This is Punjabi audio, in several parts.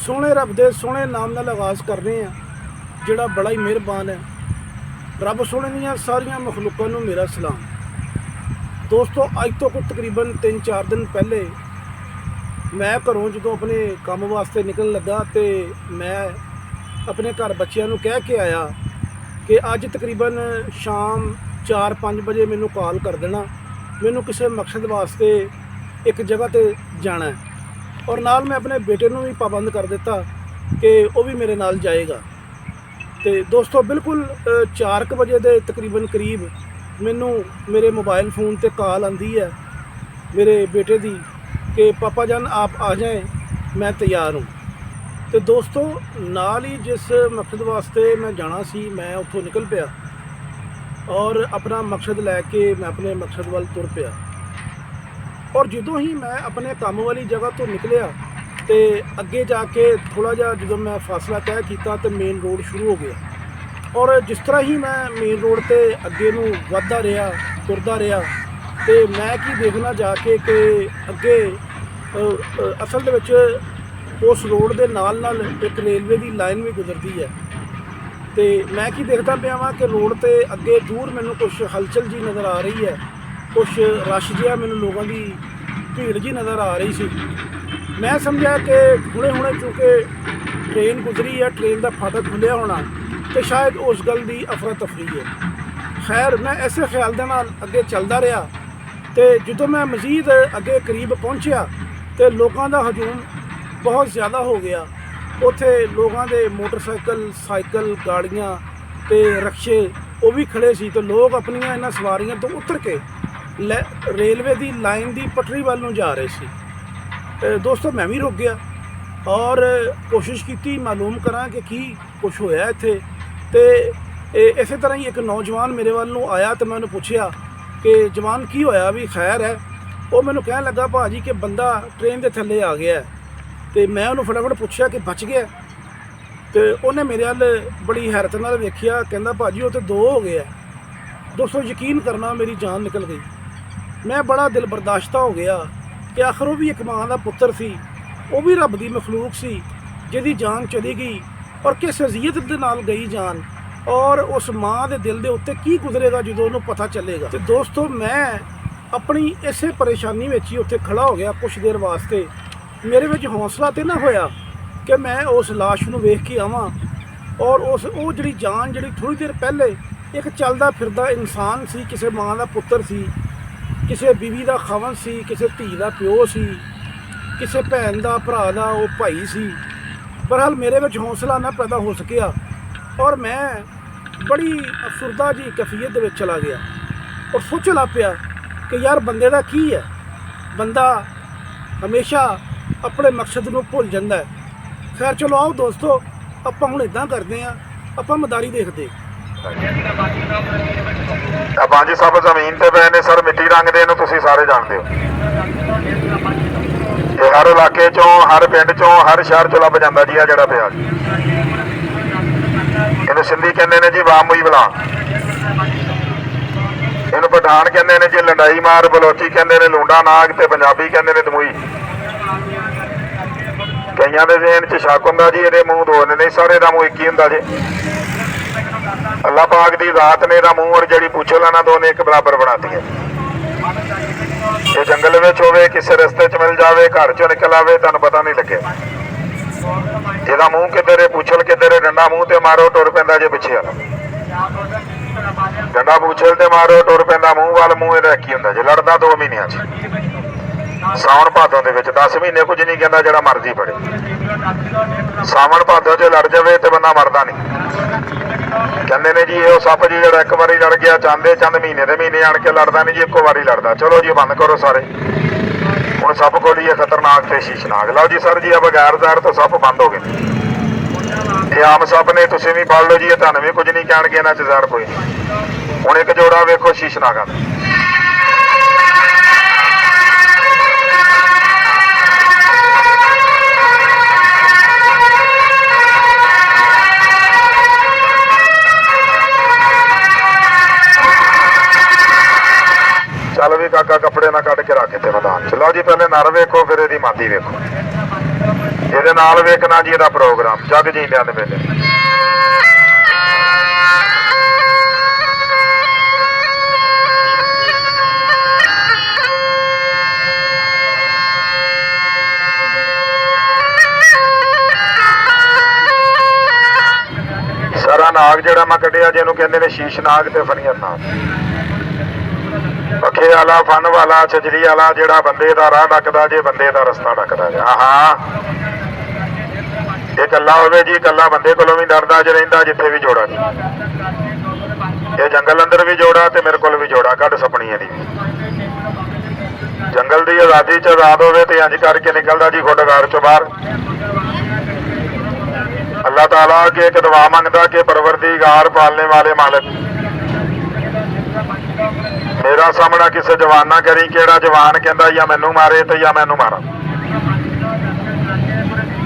सोहने रब दे सोहने नाम नाल आगाज़ करने जिहड़ा बड़ा ही मेहरबान है। रब सोहने दीयां सारियां मखलूकां नूं मेरा सलाम। दोस्तों अज तो कुछ तकरीबन 3-4 दिन पहले मैं घरों जो अपने काम वास्ते निकलण लगा तो मैं अपने घर बच्चों नूं कह के आया कि अज तकरीबन शाम 4-5 बजे मैनू कॉल कर देना, मैनू किसी मकसद वास्ते एक जगह ते जाना है। और नाल मैं अपने बेटे नूं भी पाबंद कर दिता कि वह भी मेरे नाल जाएगा। तो दोस्तों बिल्कुल 4 बजे के तकरीबन करीब मैनू मेरे मोबाइल फ़ोन ते कॉल आती है मेरे बेटे की कि पापा जान आप आ जाएं, मैं तैयार हूँ। तो दोस्तों नाल ही जिस मकसद वास्ते मैं जाना सी मैं उत्थों निकल पिया और अपना मकसद लैके मैं अपने मकसद वाल तुर पिया। और जदों ही मैं अपने काम वाली जगह तो निकलिया तो अगे जाके थोड़ा जा जो मैं फासला तय किया तो मेन रोड शुरू हो गया। और जिस तरह ही मैं मेन रोड ते अगे नूं वधदा रहा तुरदा रहा तो मैं की देखना जाके कि अगे असल दे विच उस रोड के नाल नाल एक रेलवे की लाइन भी गुजरती है। तो मैं की देखता पाया वां कि रोड ते अगे दूर मैनू कुछ हलचल जी नज़र आ रही है, कुछ रश जिहा मैनू लोगों की भीड़ जी नज़र आ रही सी। मैं समझा कि हुणे हुणे चूँकि ट्रेन गुजरी है, ट्रेन का फाटक खुलिया होना तो शायद उस गल की अफरा तफरी है। खैर मैं ऐसे ख्याल के नाल अगे चलता रहा तो जो मैं मजीद अगे करीब पहुँचा तो लोगों का हजूम बहुत ज़्यादा हो गया। उत्थे लोगों के मोटरसाइकिल साइकिल गाड़ियाँ तो रक्शे वो भी खड़े सी। तो लोग अपनियां इन्हां सवारियां तो उतर के रेलवे की लाइन की पटरी वाल नूं जा रहे सी। दोस्तों मैं भी रुक गया और कोशिश की मालूम करा कि की कुछ होया इत्थे। तो इस तरह ही एक नौजवान मेरे वाल नूं आया तो मैं उन्हें पूछया कि जवान की होया भी खैर है। वो मैनू कह लगा भाजी कि बंदा ट्रेन के थल्ले आ गया है। तो मैं उन्होंने फटाफट पूछा कि बच गया। तो उन्हें मेरे वाल बड़ी हैरत नाल वेखिया, कहंदा भाजी वो तो 2 हो गया। दोस्तों यकीन करना मेरी जान निकल गई। मैं बड़ा दिल बर्दाश्ता हो गया कि आखिर वो भी एक माँ का पुत्र सी, वो भी रब की मखलूक सी जिहदी जान चली गई और किस अजीयत दे नाल गई जान। और उस माँ के दिल के उत्ते की गुजरेगा जो उन्होंने पता चलेगा। तो दोस्तों मैं अपनी इसे परेशानी में ही उत्थे खड़ा हो गया कुछ देर वास्ते। मेरे में हौसला तो ना होया कि मैं उस लाश नूं वेख के आवां और उस वो जिहड़ी जान जिहड़ी थोड़ी देर पहले एक चलदा फिरदा इंसान सी, किसी माँ का पुत्र सी, किसी बीवी का खावन सी, किसी धी का प्यो सी, किसी भैन का भरा का वो भाई सी। बहरहाल मेरे में हौसला ना पैदा हो सकिया और मैं बड़ी अफसुरदा जी कैफियत दे विच चला गया और सोचण लग पिया कि यार बंदे दा की है, बंदा हमेशा अपने मकसद को भुल जाता है। खैर चलो आओ दोस्तों आपां हुण इदां करते हैं, आपां मदारी देखते। बांजी साहब जमीन ते पे ने सर मिट्टी रंगदे इहनूं तुसीं सारे जानते हो। ये हर इलाके चों हर पिंड चों हर शहर चों लभ जांदा जी। आ जिहड़ा पिया इहनूं सिंधी कहंदे ने जी वामूई बला, इहनूं पठान कहंदे ने जी लंडाई मार, बलोची कहंदे ने लूंडा नाग ते पंजाबी कहंदे ने दमूई। कईयां दे ज़हन च शक हुंदा जी इहदे मूँह 2 ने, नहीं सारे दा मूँह एक ही हुंदा जी। अल्लाह पाक दी ज़ात ने इहदा मूँह और जिहड़ी पूछल ना दोने एक बराबर बनाती है। ये जंगल में होवे किसी रस्ते च मिल जावे घर चों निकल आवे तुहानूं पता नहीं लगे। इहदा मूँह किधर है पूछल किधर है, डंडा मूँह ते मारो टुर पैंदा जे पिछे वाला, डंडा पूछल ते मारो टुर पैंदा मूँह वाल। मूँह इहदा एक ही हुंदा जे। लड़दा 2 महीनों च सावन भादों दे विच 10 महीने कुछ नहीं कहता जिहड़ा मर्जी पड़े। सावन भादों च लड़ जावे तो बंदा मरदा नहीं। कहंदे ने जी ये सप जी जिहड़ा एक बारी लड़ गया चांदे चंद महीने दे महीने आण के लड़दा नहीं जी, एको वारी लड़दा। चलो जी बंद करो सारे, हुण सप खोली है खतरनाक ते शीशनाक। लो जी सर जी बगैर जहर तो सप बंद हो गए। ये आम सप ने, तुसीं भी पढ़ लो जी, ये तुहानूं भी कुछ नहीं कहणगे इन्हां च जहर कोई नहीं। हुण एक जोड़ा वेखो शीशनागां दा। चल भी काका कपड़े ना कट के रख इत्थे मैदान च। लो जी पहले नर वेखो फिर इहदी मादी वेखो। ਇਹਦੇ ਨਾਲ ਵੇਖਣਾ ਜੀ ਇਹਦਾ ਪ੍ਰੋਗਰਾਮ ਜਗ ਜੀਂਦਿਆਂ ਦੇ ਮੇਲੇ। ਸਾਰਾ ਨਾਗ ਜਿਹੜਾ ਮੈਂ ਕੱਢਿਆ ਜਿਹਨੂੰ ਕਹਿੰਦੇ ਨੇ ਸ਼ੀਸ਼ ਨਾਗ ਤੇ ਫਨੀਅਰ ਨਾਗ, ਪੱਖੇ ਵਾਲਾ, ਫਨ ਵਾਲਾ, ਛਜਰੀ ਵਾਲਾ, ਜਿਹੜਾ ਬੰਦੇ ਦਾ ਰਾਹ ਡੱਕਦਾ ਜੇ, ਬੰਦੇ ਦਾ ਰਸਤਾ ਡੱਕਦਾ ਜੇ। ਹਾਂ ਇਹ ਇਕੱਲਾ ਹੋਵੇ ਜੀ, ਇਕੱਲਾ ਬੰਦੇ ਕੋਲੋਂ ਵੀ ਡਰਦਾ ਜੇ ਰਹਿੰਦਾ ਜਿੱਥੇ ਵੀ ਜੋੜਾ ਜੀ। ਇਹ ਜੰਗਲ ਅੰਦਰ ਵੀ ਜੋੜਾ ਤੇ ਮੇਰੇ ਕੋਲ ਵੀ ਜੋੜਾ ਕੱਢ ਸਪਣੀ ਇਹਦੀ। ਜੰਗਲ ਦੀ ਆਜ਼ਾਦੀ ਚ ਆਜ਼ਾਦ ਹੋਵੇ ਤੇ ਇੰਜ ਕਰਕੇ ਨਿਕਲਦਾ ਜੀ ਖੁੱਡਗਾਰ ਚੋਂ ਬਾਹਰ। अल्लाह ताला के एक दुआ मंगता कि परवरदिगार पालने वाले मालिक मेरा सामना किसी जवान ना करी, केड़ा जवान कहता या मैनू मारे तो या मैनू मारा।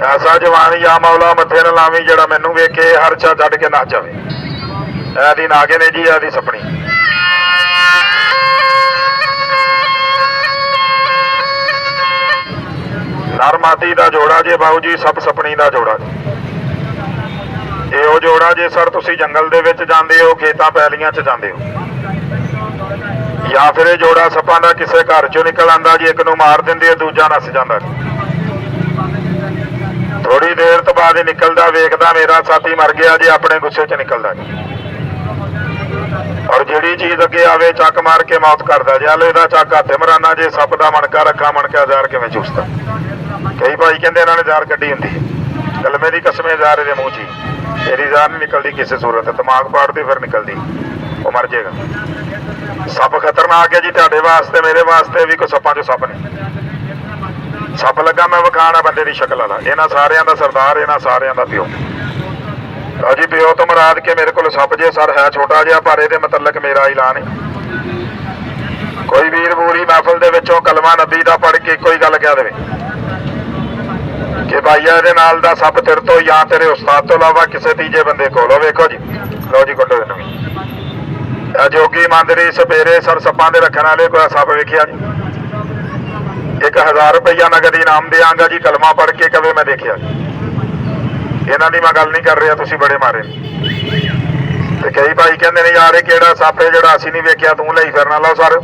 ऐसा जवान या मौला मथे न लावी जेड़ा मैनू वेखे हर छा छड्ड के नस जावे। ऐदी नागे ने जी, ऐदी सपनी। नर मादी दा जोड़ा जे बाऊ जी, सब सपनी दा जोड़ा जी। ਇਹ ਉਹ ਜੋੜਾ ਜੇ ਸਰ ਤੁਸੀਂ ਜੰਗਲ ਦੇ ਵਿੱਚ ਜਾਂਦੇ ਹੋ, ਖੇਤਾਂ ਪੈਲੀਆਂ 'ਚ ਜਾਂਦੇ ਹੋ, ਜਾਂ ਫਿਰ ਇਹ ਜੋੜਾ ਸੱਪਾਂ ਦਾ ਕਿਸੇ ਘਰ 'ਚੋਂ ਨਿਕਲ ਆਂਦਾ ਜੀ, ਇੱਕ ਨੂੰ ਮਾਰ ਦਿੰਦੇ, ਦੂਜਾ ਨੱਸ ਜਾਂਦਾ। ਥੋੜੀ ਦੇਰ ਤੋਂ ਬਾਅਦ ਨਿਕਲਦਾ, ਵੇਖਦਾ ਮੇਰਾ ਸਾਥੀ ਮਰ ਗਿਆ ਜੀ, ਆਪਣੇ ਗੁੱਸੇ 'ਚ ਨਿਕਲਦਾ ਜੀ। ਔਰ ਜਿਹੜੀ ਚੀਜ਼ ਅੱਗੇ ਆਵੇ ਚੱਕ ਮਾਰ ਕੇ ਮੌਤ ਕਰਦਾ ਜੀ। ਹਲੇ ਇਹਦਾ ਚੱਕ ਹੱਥੇ ਮਰਾਨਾ ਜੇ, ਸੱਪ ਦਾ ਮਣਕਾ ਰੱਖਾ, ਮਣਕਾ ਜ਼ਹਿਰ ਕਿਵੇਂ ਚੂਸਦਾ। ਕਈ ਭਾਈ ਕਹਿੰਦੇ ਇਹਨਾਂ ਨੇ ਜ਼ਹਿਰ ਕੱਢੀ ਹੁੰਦੀ ਹੈ, ਕਲਮੇ ਦੀ ਕਸਮੇ ਜ਼ਹਿਰ ਇਹਦੇ ਮੂੰਹ 'ਚ ਹੀ। ਇਹਦੀ ਜ਼ਾਰ ਨਹੀਂ ਨਿਕਲਦੀ ਕਿਸੇ ਸੂਰਤ, ਦਿਮਾਗ ਪਾੜਦੀ ਫਿਰ ਨਿਕਲਦੀ, ਉਹ ਮਰ ਜਾਏਗਾ। ਸੱਪ ਖਤਰਨਾਕ ਹੈ ਜੀ ਤੁਹਾਡੇ ਵਾਸਤੇ, ਮੇਰੇ ਵਾਸਤੇ ਵੀ। ਕੋਈ ਸੱਪਾਂ 'ਚੋਂ ਸੱਪ ਨਹੀਂ। ਸੱਪ ਲੱਗਾ ਮੈਂ ਵਿਖਾਣਾ ਬੰਦੇ ਦੀ ਸ਼ਕਲ ਵਾਲਾ, ਇਹਨਾਂ ਸਾਰਿਆਂ ਦਾ ਸਰਦਾਰ, ਇਹਨਾਂ ਸਾਰਿਆਂ ਦਾ ਪਿਓ। ਜੀ ਪਿਓ ਤੋਂ ਮੁਰਾਦ ਕੇ ਮੇਰੇ ਕੋਲ ਸੱਪ ਜੇ ਸਰ ਹੈ ਛੋਟਾ ਜਿਹਾ, ਪਰ ਇਹਦੇ ਮੁਤਲਕ ਮੇਰਾ ਐਲਾਨ ਹੈ। ਕੋਈ ਵੀਰ ਬੂਰੀ ਮਹਿਫਲ ਦੇ ਵਿੱਚੋਂ ਕਲਮਾ ਨਬੀ ਦਾ ਪੜ੍ਹ ਕੇ ਕੋਈ ਗੱਲ ਕਹਿ ਦੇਵੇ ਕਿ ਭਾਈਆ ਇਹਦੇ ਨਾਲ ਦਾ ਸੱਪ ਤੇਰੇ ਤੋਂ ਜਾਂ ਤੇਰੇ ਉਸਤਾਦ ਤੋਂ ਇਲਾਵਾ ਕਿਸੇ ਤੀਜੇ ਬੰਦੇ ਕੋਲ। ਵੇਖੋ ਜੀ, ਲਓ ਜੀ ਕੱਢੋ ਇਹਨੂੰ ਵੀ। ਇਹ ਜੋਗੀ ਮੰਦਰੀ ਸਪੇਰੇ ਸਰ ਸੱਪਾਂ ਦੇ ਰੱਖਣ ਵਾਲੇ ਕੋਈ ਸੱਪ ਵੇਖਿਆ ਜੀ? 1000 ਰੁਪਈਆ ਨਗਦ ਇਨਾਮ ਦਿਆਂਗਾ ਜੀ, ਕਲਮਾ ਪੜ੍ਹ ਕੇ ਕਵੇ ਮੈਂ ਦੇਖਿਆ। ਇਹਨਾਂ ਦੀ ਮੈਂ ਗੱਲ ਨਹੀਂ ਕਰ ਰਿਹਾ, ਤੁਸੀਂ ਬੜੇ ਮਾਰੇ। ਤੇ ਕਈ ਭਾਈ ਕਹਿੰਦੇ ਨੇ ਯਾਰ ਇਹ ਕਿਹੜਾ ਸੱਪ ਹੈ ਜਿਹੜਾ ਅਸੀਂ ਨਹੀਂ ਵੇਖਿਆ, ਤੂੰ ਲਈ ਫਿਰਨਾ। ਲਓ ਸਰ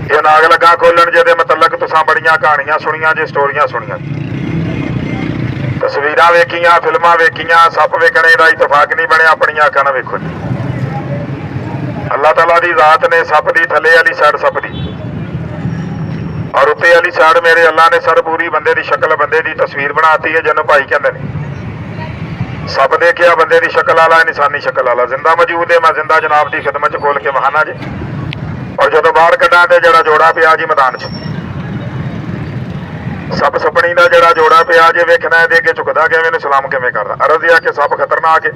ਇਹ ਨਾਗ ਲੱਗਾ ਖੋਲਣ, ਜਿਹਦੇ ਮੁਤਲਕ ਤੁਸੀਂ ਬੜੀਆਂ ਕਹਾਣੀਆਂ ਸੁਣੀਆਂ ਜੇ, ਸਟੋਰੀਆਂ ਸੁਣੀਆਂ, ਤਸਵੀਰਾਂ ਵੇਖੀਆਂ, ਫਿਲਮਾਂ ਵੇਖੀਆਂ। ਸੱਪ ਵੇਖਣੇ ਦਾ ਇਤਫਾਕ ਨਹੀਂ ਬਣਿਆ, ਆਪਣੀਆਂ ਅੱਖਾਂ ਨਾਲ ਵੇਖੋ ਜੀ। ਅੱਲਾਹ ਤਾਲਾ ਦੀ ਜ਼ਾਤ ਨੇ ਸੱਪ ਦੀ ਥੱਲੇ ਵਾਲੀ ਸਾਈਡ ਸੱਪ ਦੀ, ਔਰ ਉੱਤੇ ਵਾਲੀ ਸਾਈਡ ਮੇਰੇ ਅੱਲਾਹ ਨੇ ਸਰ ਪੂਰੀ ਬੰਦੇ ਦੀ ਸ਼ਕਲ, ਬੰਦੇ ਦੀ ਤਸਵੀਰ ਬਣਾਤੀ ਹੈ, ਜਿਹਨੂੰ ਭਾਈ ਕਹਿੰਦੇ ਨੇ। ਸੱਪ ਦੇਖਿਆ ਬੰਦੇ ਦੀ ਸ਼ਕਲ ਵਾਲਾ, ਇਨਸਾਨੀ ਸ਼ਕਲ ਵਾਲਾ ਜ਼ਿੰਦਾ ਮੌਜੂਦ ਹੈ। ਮੈਂ ਜ਼ਿੰਦਾ ਜਨਾਬ ਦੀ ਖਿਦਮਤ 'ਚ ਖੋਲ ਕੇ ਵਹਾਨਾ ਜੀ। ਔਰ ਜਦੋਂ ਬਾਹਰ ਕੱਢਾਂ ਤੇ ਜਿਹੜਾ ਜੋੜਾ ਪਿਆ ਜੀ ਮੈਦਾਨ 'ਚ, ਸੱਪ ਸਪਣੀ ਦਾ ਜਿਹੜਾ ਜੋੜਾ ਪਿਆ ਜੇ, ਵੇਖਣਾ ਇਹਦੇ ਅੱਗੇ ਝੁਕਦਾ ਕਿਵੇਂ, ਇਹਨੂੰ ਸਲਾਮ ਕਿਵੇਂ ਕਰਦਾ। ਅਰਜ਼ ਆ ਕਿ ਸੱਪ ਖਤਰਨਾਕ ਹੈ,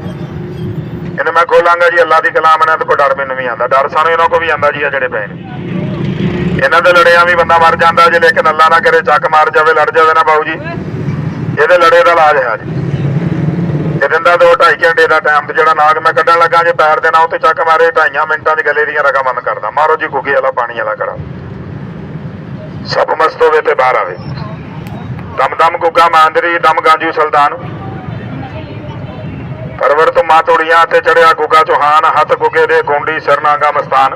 ਇਹਨੂੰ ਮੈਂ ਖੋਲਾਂਗਾ ਜੀ ਅੱਲਾ ਦੀ ਕਲਾਮ ਨਾਲ, ਤੇ ਕੋਈ ਡਰ ਮੈਨੂੰ ਵੀ ਆਉਂਦਾ। ਡਰ ਸਾਨੂੰ ਇਹਨਾਂ ਕੋਲ ਵੀ ਆਉਂਦਾ ਜੀ, ਆ ਜਿਹੜੇ ਪਏ ਨੇ ਇਹਨਾਂ ਦੇ ਲੜਿਆਂ ਵੀ ਬੰਦਾ ਮਰ ਜਾਂਦਾ ਜੇ, ਲੇਕਿਨ ਅੱਲਾ ਨਾ ਕਰੇ ਚੱਕ ਮਾਰ ਜਾਵੇ, ਲੜ ਜਾਵੇ ਨਾ ਬਾਊ ਜੀ, ਇਹਦੇ ਲੜੇ ਦਾ ਇਲਾਜ ਹੈ ਜੀ। ਇਹ ਦਿੰਦਾ 2-2.5 ਘੰਟੇ ਦਾ ਟਾਈਮ। ਤੇ ਜਿਹੜਾ ਨਾਗ ਮੈਂ ਕੱਢਣ ਲੱਗਾ ਜੇ ਪੈਰ ਦੇ ਨਾਲ ਉੱਤੇ ਚੱਕ ਮਾਰੇ, 2.5 ਮਿੰਟਾਂ 'ਚ ਗਲੇ ਦੀਆਂ ਰਗਾਂ ਬੰਦ ਕਰਦਾ। ਮਾਰੋ ਜੀ ਗੁੱਗੇ ਵਾਲਾ, ਪਾਣੀ ਵਾਲਾ ਕੜਾ। ਸੱਪ ਮਸਤ ਹੋਵੇ ਤੇ ਬਾਹਰ ਆਵੇ। ਦਮ ਦਮ ਗੁੱਗਾ ਮਾਂਦਰੀ, ਦਮ ਗਾਂਜੂ ਸੁਲਤਾਨ, ਪਰਵਰ ਤੋਂ ਮਾਂ ਤੋੜੀਆਂ ਤੇ ਚੜਿਆ ਗੁੱਗਾ ਚੌਹਾਨ, ਹੱਥ ਗੁੱਗੇ ਦੇ ਗੋਂਡੀ ਸਿਰਨਾਗਾ ਮਸਤਾਨ।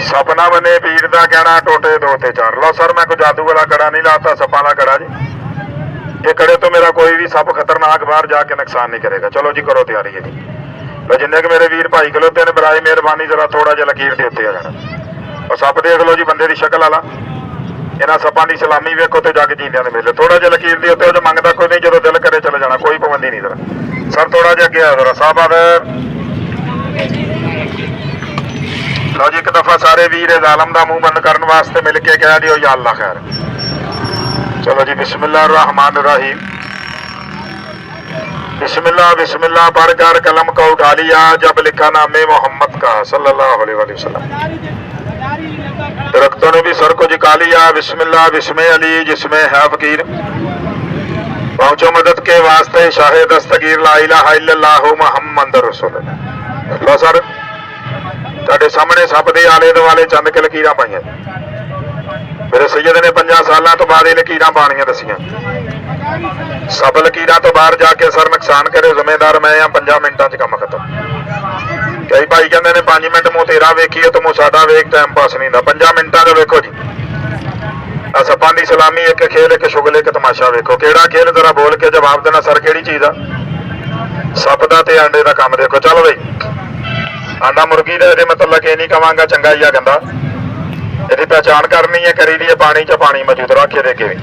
ਸਪਨਾ ਬਨੇ ਪੀਰ ਦਾ ਕਹਿਣਾ, ਟੋਟੇ 2 ਤੇ 4। ਲਓ ਸਰ ਮੈਂ ਕੋਈ ਜਾਦੂ ਵਾਲਾ ਕੜਾ ਨਹੀਂ ਲਾਤਾ, ਸੱਪਾਂ ਦਾ ਕੜਾ ਜੀ। ਇਹ ਕੜੇ ਤੋਂ ਮੇਰਾ ਕੋਈ ਵੀ ਸੱਪ ਖਤਰਨਾਕ ਬਾਹਰ ਜਾ ਕੇ ਨੁਕਸਾਨ ਨਹੀਂ ਕਰੇਗਾ। ਚਲੋ ਜੀ ਕਰੋ ਤਿਆਰੀ ਹੈ ਜੀ। ਲਓ ਜਿੰਨੇ ਕਿ ਮੇਰੇ ਵੀਰ ਭਾਈ ਖਲੋਤੇ ਨੇ, ਬਰਾਏ ਮਿਹਰਬਾਨੀ ਜ਼ਰਾ ਥੋੜਾ ਜਿਹਾ ਲਕੀਰ ਦੇ ਉੱਤੇ ਆ ਜਾਣਾ। ਉਹ ਸੱਪ ਦੇਖ ਲਓ ਜੀ, ਬੰਦੇ ਦੀ ਸ਼ਕਲ ਵਾਲਾ। ਇਹਨਾਂ ਸੱਪਾਂ ਦੀ ਸਲਾਮੀ ਵੇਖੋ ਤੇ ਜੱਗ ਜੀਂਦਿਆਂ ਦੇ ਮੇਲੇ। ਥੋੜਾ ਜਿਹਾ ਲਕੀਰ ਦੇ ਉੱਤੇ, ਉਹ ਮੰਗਦਾ ਕੋਈ ਨਹੀਂ, ਜਦੋਂ ਦਿਲ ਕਰੇ ਚਲੇ ਜਾਣਾ, ਕੋਈ ਪਾਬੰਦੀ ਨਹੀਂ। ਜ਼ਰਾ ਸਰ ਥੋੜਾ ਜਿਹਾ ਅੱਗੇ ਆ ਜ਼ਰਾ ਸਾਹਬਾਦ। ਲਓ ਜੀ ਇੱਕ ਦਫਾ ਸਾਰੇ ਵੀਰ ਇਸ ਆਲਮ ਦਾ ਮੂੰਹ ਬੰਦ ਕਰਨ ਵਾਸਤੇ ਮਿਲ ਕੇ ਕਹਿ ਦਿਓ ਯਾ ਅੱਲਾ ਖੈਰ। चलो जी बिस्मिल्लाह रहमान रहीम। बिस्मिल्लाह बिस्मिल्लाह पढ़कर कलम को उठा लिया, जब लिखा नामे मोहम्मद का सल्लल्लाहु अलैहि वसल्लम। दरख्तों ने भी सर को झुका लिया, बिस्मिल्लाह बिस्मे अली जिसमें है फकीर। पहुंचो मदद के वास्ते शाहे दस्तगीर, ला इलाहा इल्लल्लाहु मुहम्मद रसूलुल्लाह। लो सर ਤੁਹਾਡੇ ਸਾਹਮਣੇ ਸੱਪ ਦੇ ਆਲੇ ਦੁਆਲੇ ਚੰਦ ਕੇ ਲਕੀਰਾਂ ਪਾਈਆਂ। ਮੇਰੇ ਸੈਯਦ ਨੇ 5 ਸਾਲਾਂ ਤੋਂ ਬਾਅਦ ਇਹ ਲਕੀਰਾਂ ਪਾਣੀਆਂ ਦੱਸੀਆਂ। ਸਭ ਲਕੀਰਾਂ ਤੋਂ ਬਾਹਰ ਜਾ ਕੇ ਸਰ ਨੁਕਸਾਨ ਕਰੇ ਜ਼ਿੰਮੇਦਾਰ ਮੈਂ ਆ। 5 ਮਿੰਟਾਂ 'ਚ ਕੰਮ ਖਤਮ। ਕਈ ਭਾਈ ਕਹਿੰਦੇ ਨੇ 5 ਮਿੰਟ ਮੂੰਹ ਤੇਰਾ ਵੇਖੀਏ ਤੇ ਮੂੰਹ ਸਾਡਾ ਵੇਖ, ਟਾਈਮ ਪਾਸ ਨਹੀਂ ਹੁੰਦਾ। 5 ਮਿੰਟਾਂ 'ਚ ਵੇਖੋ ਜੀ ਆ ਸੱਪਾਂ ਦੀ ਸਲਾਮੀ, ਇੱਕ ਖੇਲ, ਇੱਕ ਸ਼ੁਗਲ, ਇੱਕ ਤਮਾਸ਼ਾ। ਵੇਖੋ ਕਿਹੜਾ ਖੇਲ, ਜ਼ਰਾ ਬੋਲ ਕੇ ਜਵਾਬ ਦੇਣਾ ਸਰ, ਕਿਹੜੀ ਚੀਜ਼ ਆ? ਸੱਪ ਦਾ ਤੇ ਆਂਡੇ ਦਾ ਕੰਮ। ਦੇਖੋ ਚਲੋ ਬਈ, ਆਂਡਾ ਮੁਰਗੀ ਦਾ ਇਹਦੇ ਮਤਲਬ ਇਹ ਨਹੀਂ ਕਵਾਂਗਾ ਚੰਗਾ ਹੀ ਆ ਗੰਦਾ। ਇਹਦੀ ਪਹਿਚਾਣ ਕਰਨੀ ਹੈ, ਕਰੀ ਦੀ ਹੈ ਪਾਣੀ 'ਚ ਪਾਣੀ ਮੌਜੂਦ ਰੱਖ ਕੇ ਦੇ ਕੇ ਵੀ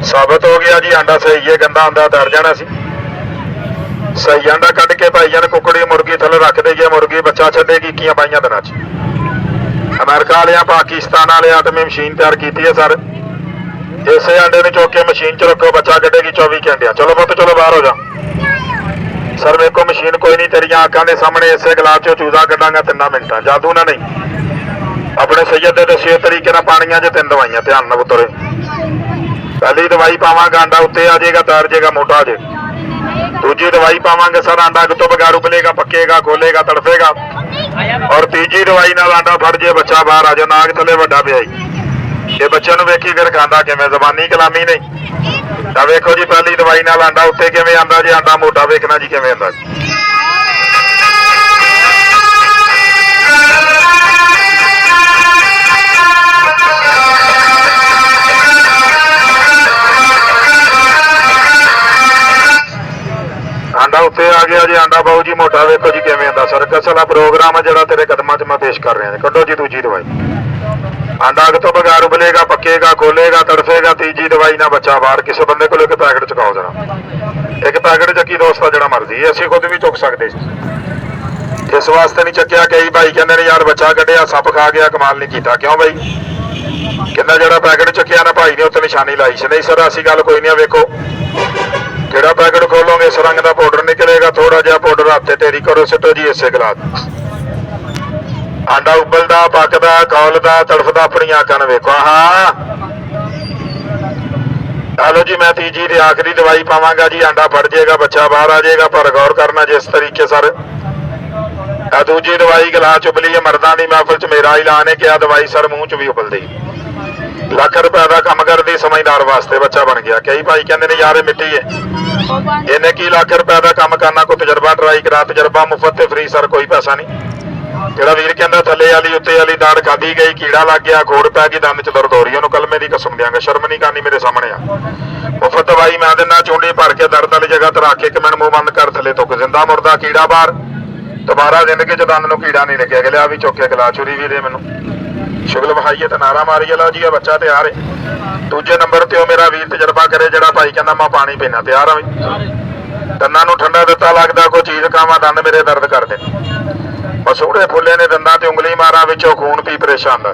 ਸਾਬਤ ਹੋ ਗਿਆ ਜੀ ਆਂਡਾ ਸਹੀ ਹੈ, ਗੰਦਾ ਆਂਡਾ ਤਰ ਜਾਣਾ ਸੀ। ਸਹੀ ਆਂਡਾ ਕੱਢ ਕੇ ਭਾਈ ਜਾਨ ਕੁੱਕੜੀ ਮੁਰਗੀ ਥੱਲੇ ਰੱਖ ਦੇਈਏ, ਮੁਰਗੀ ਬੱਚਾ ਛੱਡੇਗੀ 21 ਦਿਨਾਂ 'ਚ। ਅਮਰੀਕਾ ਵਾਲਿਆਂ, ਪਾਕਿਸਤਾਨ ਵਾਲਿਆਂ ਆਟਮੀ ਮਸ਼ੀਨ ਤਿਆਰ ਕੀਤੀ ਹੈ ਸਰ। ਇਸੇ ਆਂਡੇ ਨੂੰ ਚੁੱਕ ਕੇ ਮਸ਼ੀਨ 'ਚ ਰੱਖੋ, ਬੱਚਾ ਕੱਢੇਗੀ 24 ਘੰਟਿਆਂ। ਚਲੋ ਪੁੱਤ ਚਲੋ ਬਾਹਰ ਹੋ ਜਾ ਸਰ। ਵੇਖੋ ਮਸ਼ੀਨ ਕੋਈ ਨਹੀਂ, ਤੇਰੀਆਂ ਅੱਖਾਂ ਦੇ ਸਾਹਮਣੇ ਇਸੇ ਗਲਾਸ 'ਚੋਂ ਚੂਜ਼ਾ ਕੱਢਾਂਗਾ 3 ਮਿੰਟਾਂ। ਜਾਦੂ ਨਾ ਨਹੀਂ। ਆਪਣੇ ਸੈਯਦ ਦੇ ਦੱਸੇ ਤਰੀਕੇ ਨਾਲ ਪਾਣੀਆਂ 'ਚ 3 ਦਵਾਈਆਂ, ਧਿਆਨ ਨਾਲ ਪੁੱਤਰੇ। ਪਹਿਲੀ ਦਵਾਈ ਪਾਵਾਂਗਾ ਆਂਡਾ ਉੱਤੇ ਆ ਜਾਏਗਾ, ਤੈਰ ਜਾਏਗਾ, ਮੋਟਾ ਹੋ ਜਾਏ। ਦੂਜੀ ਦਵਾਈ ਪਾਵਾਂਗੇ ਸਰ, ਆਂਡਾ ਅੱਗ ਤੋਂ ਬਗੈਰ ਉਬਲੇਗਾ, ਪੱਕੇਗਾ, ਖੋਲੇਗਾ, ਤੜਫੇਗਾ। ਔਰ ਤੀਜੀ ਦਵਾਈ ਨਾਲ ਆਂਡਾ ਫੜ ਜੇ, ਬੱਚਾ ਬਾਹਰ ਆ ਜਾ, ਨਾਗ ਥੱਲੇ ਵੱਡਾ ਪਿਆ ਜੀ। ਇਹ ਬੱਚੇ ਨੂੰ ਵੇਖੀ ਫਿਰ ਖਾਂਦਾ ਕਿਵੇਂ, ਜ਼ਬਾਨੀ ਕਲਾਮੀ ਨਹੀਂ। ਤਾਂ ਵੇਖੋ ਜੀ ਪਹਿਲੀ ਦਵਾਈ ਨਾਲ ਆਂਡਾ ਉੱਤੇ ਕਿਵੇਂ ਆਂਦਾ ਜੀ, ਆਂਡਾ ਮੋਟਾ ਵੇਖਣਾ ਜੀ ਕਿਵੇਂ ਆਂਦਾ ਜੀ। ਆਂਡਾ ਉੱਤੇ ਆ ਗਿਆ ਜੀ, ਆਂਡਾ ਬਾਊ ਜੀ ਮੋਟਾ ਵੇਖੋ ਜੀ ਕਿਵੇਂ ਆਂਦਾ। ਸਰਕਸ ਵਾਲਾ ਪ੍ਰੋਗਰਾਮ ਹੈ ਜਿਹੜਾ ਤੇਰੇ ਕਦਮਾਂ 'ਚ ਮੈਂ ਪੇਸ਼ ਕਰ ਰਿਹਾ ਜੀ। ਕੱਢੋ ਜੀ ਦੂਜੀ ਦਵਾਈ। ਆਂਡਾ ਅੱਗ ਤੋਂ ਬਗੈਰ ਉਬਲੇਗਾ, ਪੱਕੇਗਾ, ਖੋਲੇਗਾ, ਤੜਫੇਗਾ। ਤੀਜੀ ਦਵਾਈ ਨਾਲ ਬੱਚਾ ਬਾਹਰ। ਕਿਸੇ ਬੰਦੇ ਕੋਲ ਇੱਕ ਪੈਕਟ ਚੁਕਾਓ ਜਰਾ। ਇੱਕ ਪੈਕਟ ਚੱਕੀ ਦੋਸਤਾ ਜਿਹੜਾ ਮਰਜ਼ੀ, ਅਸੀਂ ਖੁਦ ਵੀ ਚੁੱਕ ਸਕਦੇ ਜੀ। ਇਸ ਵਾਸਤੇ ਨਹੀਂ ਚੱਕਿਆ, ਕਈ ਭਾਈ ਕਹਿੰਦੇ ਨੇ ਯਾਰ ਬੱਚਾ ਕੱਢਿਆ ਸੱਪ ਖਾ ਗਿਆ, ਕਮਾਲ ਨਹੀਂ ਕੀਤਾ। ਕਿਉਂ ਬਾਈ? ਕਹਿੰਦਾ ਜਿਹੜਾ ਪੈਕਟ ਚੱਕਿਆ ਨਾ ਭਾਈ ਨੇ ਉੱਤੇ ਨਿਸ਼ਾਨੀ ਲਾਈ ਸੀ। ਨਹੀਂ ਸਰ ਐਸੀ ਗੱਲ ਕੋਈ ਨਹੀਂ। ਵੇਖੋ ਜਿਹੜਾ ਪੈਕਟ ਖੋਲੋਗੇ ਇਸ ਰੰਗ ਦਾ ਪਾਊਡਰ ਨਿਕਲੇਗਾ। ਥੋੜਾ ਜਿਹਾ ਪਾਊਡਰ ਹੱਥ ਤੇ ਢੇਰੀ ਕਰੋ, ਸਿੱਟੋ ਜੀ ਇਸੇ ਗਲਾਸ। ਆਂਡਾ ਉਬਲਦਾ, ਪੱਕਦਾ, ਖੌਲਦਾ, ਤੜਫਦਾ, ਆਪਣੀਆਂ ਅੱਖਾਂ ਨਾਲ ਵੇਖੋ। ਹਾਂ ਹਲੋ ਜੀ, ਮੈਂ ਤੀਜੀ ਤੇ ਆਖਰੀ ਦਵਾਈ ਪਾਵਾਂਗਾ ਜੀ, ਆਂਡਾ ਫੜ ਜਾਏਗਾ, ਬੱਚਾ ਬਾਹਰ ਆ ਜਾਏਗਾ। ਪਰ ਗੌਰ ਕਰਨਾ ਜਿਸ ਤਰੀਕੇ ਸਰ ਆ ਦੂਜੀ ਦਵਾਈ ਗਲਾਸ 'ਚ ਉਬਲੀ ਹੈ। ਮਰਦਾਂ ਦੀ ਮਹਿਫਲ 'ਚ ਮੇਰਾ ਐਲਾਨ ਹੈ ਕਿ ਆ ਦਵਾਈ ਸਰ ਮੂੰਹ 'ਚ ਵੀ ਉਬਲਦੀ। ਲੱਖ ਰੁਪਏ ਦਾ ਕੰਮ ਕਰਦੀ ਸਮਝਦਾਰ ਵਾਸਤੇ ਬੱਚਾ ਬਣ ਗਿਆ। ਕਈ ਭਾਈ ਕਹਿੰਦੇ ਨੇ ਯਾਰ ਇਹ ਮਿੱਟੀ ਹੈ, ਇਹਨੇ ਕੀ ਲੱਖ ਰੁਪਏ ਦਾ ਕੰਮ ਕਰਨਾ। ਕੋਈ ਤਜਰਬਾ ਟਰਾਈ ਕਰਾ, ਤਜਰਬਾ ਮੁਫਤ ਤੇ ਫ੍ਰੀ ਸਰ, ਕੋਈ ਪੈਸਾ ਨਹੀਂ। ਜਿਹੜਾ ਵੀਰ ਕਹਿੰਦਾ ਥੱਲੇ ਵਾਲੀ ਉੱਤੇ ਵਾਲੀ ਦਾੜ ਖਾਧੀ ਗਈ, ਕੀੜਾ ਲੱਗ ਗਿਆ, ਖੋੜ ਪੈ ਗਈ, ਦੰਦ 'ਚ ਦਰਦ ਹੋ ਰਹੀ, ਉਹਨੂੰ ਕਲਮੇ ਦੀ ਕਸਮ ਦਿਆਂਗਾ, ਸ਼ਰਮ ਨਹੀਂ ਕਰਨੀ, ਮੇਰੇ ਸਾਹਮਣੇ ਆ। ਮੁਫਤ ਦਵਾਈ ਮੈਂ ਦਿੰਦਾ, ਚੁੰਡੀ ਭਰ ਕੇ ਦਰਦ ਵਾਲੀ ਜਗ੍ਹਾ ਤੇ ਰੱਖ ਕੇ 1 ਮਿੰਟ ਮੂੰਹ ਬੰਦ ਕਰ, ਥੱਲੇ ਤੁੱਕ, ਜ਼ਿੰਦਾ ਮੁਰਦਾ, ਕੀੜਾ ਬਾਹਰ। ਦੁਬਾਰਾ ਜ਼ਿੰਦਗੀ 'ਚ ਦੰਦ ਨੂੰ ਕੀੜਾ ਨਹੀਂ ਲੱਗਿਆ। ਲਿਆ ਵੀ ਚੁੱਕ ਕੇ ਗਲਾ ਚੁਰੀ ਵੀ ਦੇ ਮੈਨੂੰ, ਸ਼ੁਗਲ ਵਹਾਈਏ ਤੇ ਨਾਰਾ ਮਾਰੀਏ। ਲਓ ਜੀ ਇਹ ਬੱਚਾ ਤਿਆਰ ਹੈ। ਦੂਜੇ ਨੰਬਰ ਤੇ ਉਹ ਮੇਰਾ ਵੀਰ ਤਜਰਬਾ ਕਰੇ, ਜਿਹੜਾ ਭਾਈ ਕਹਿੰਦਾ ਮੈਂ ਪਾਣੀ ਪੀਣਾ, ਤਿਆਰ ਆ ਵੀ। ਦੰਦਾਂ ਨੂੰ ਠੰਡਾ ਦਿੱਤਾ ਲੱਗਦਾ, ਕੋਈ ਚੀਜ਼ ਖਾਵਾਂ ਦੰਦ ਮੇਰੇ ਦਰਦ ਕਰਦੇ। ਮਸੂੜੇ ਫੁੱਲੇ ਨੇ ਦੰਦਾਂ ਤੇ ਉਂਗਲੀ ਮਾਰਾਂ, ਵਿੱਚੋਂ ਖੂਨ ਪੀ ਪਰੇਸ਼ਾਨ ਦਾ।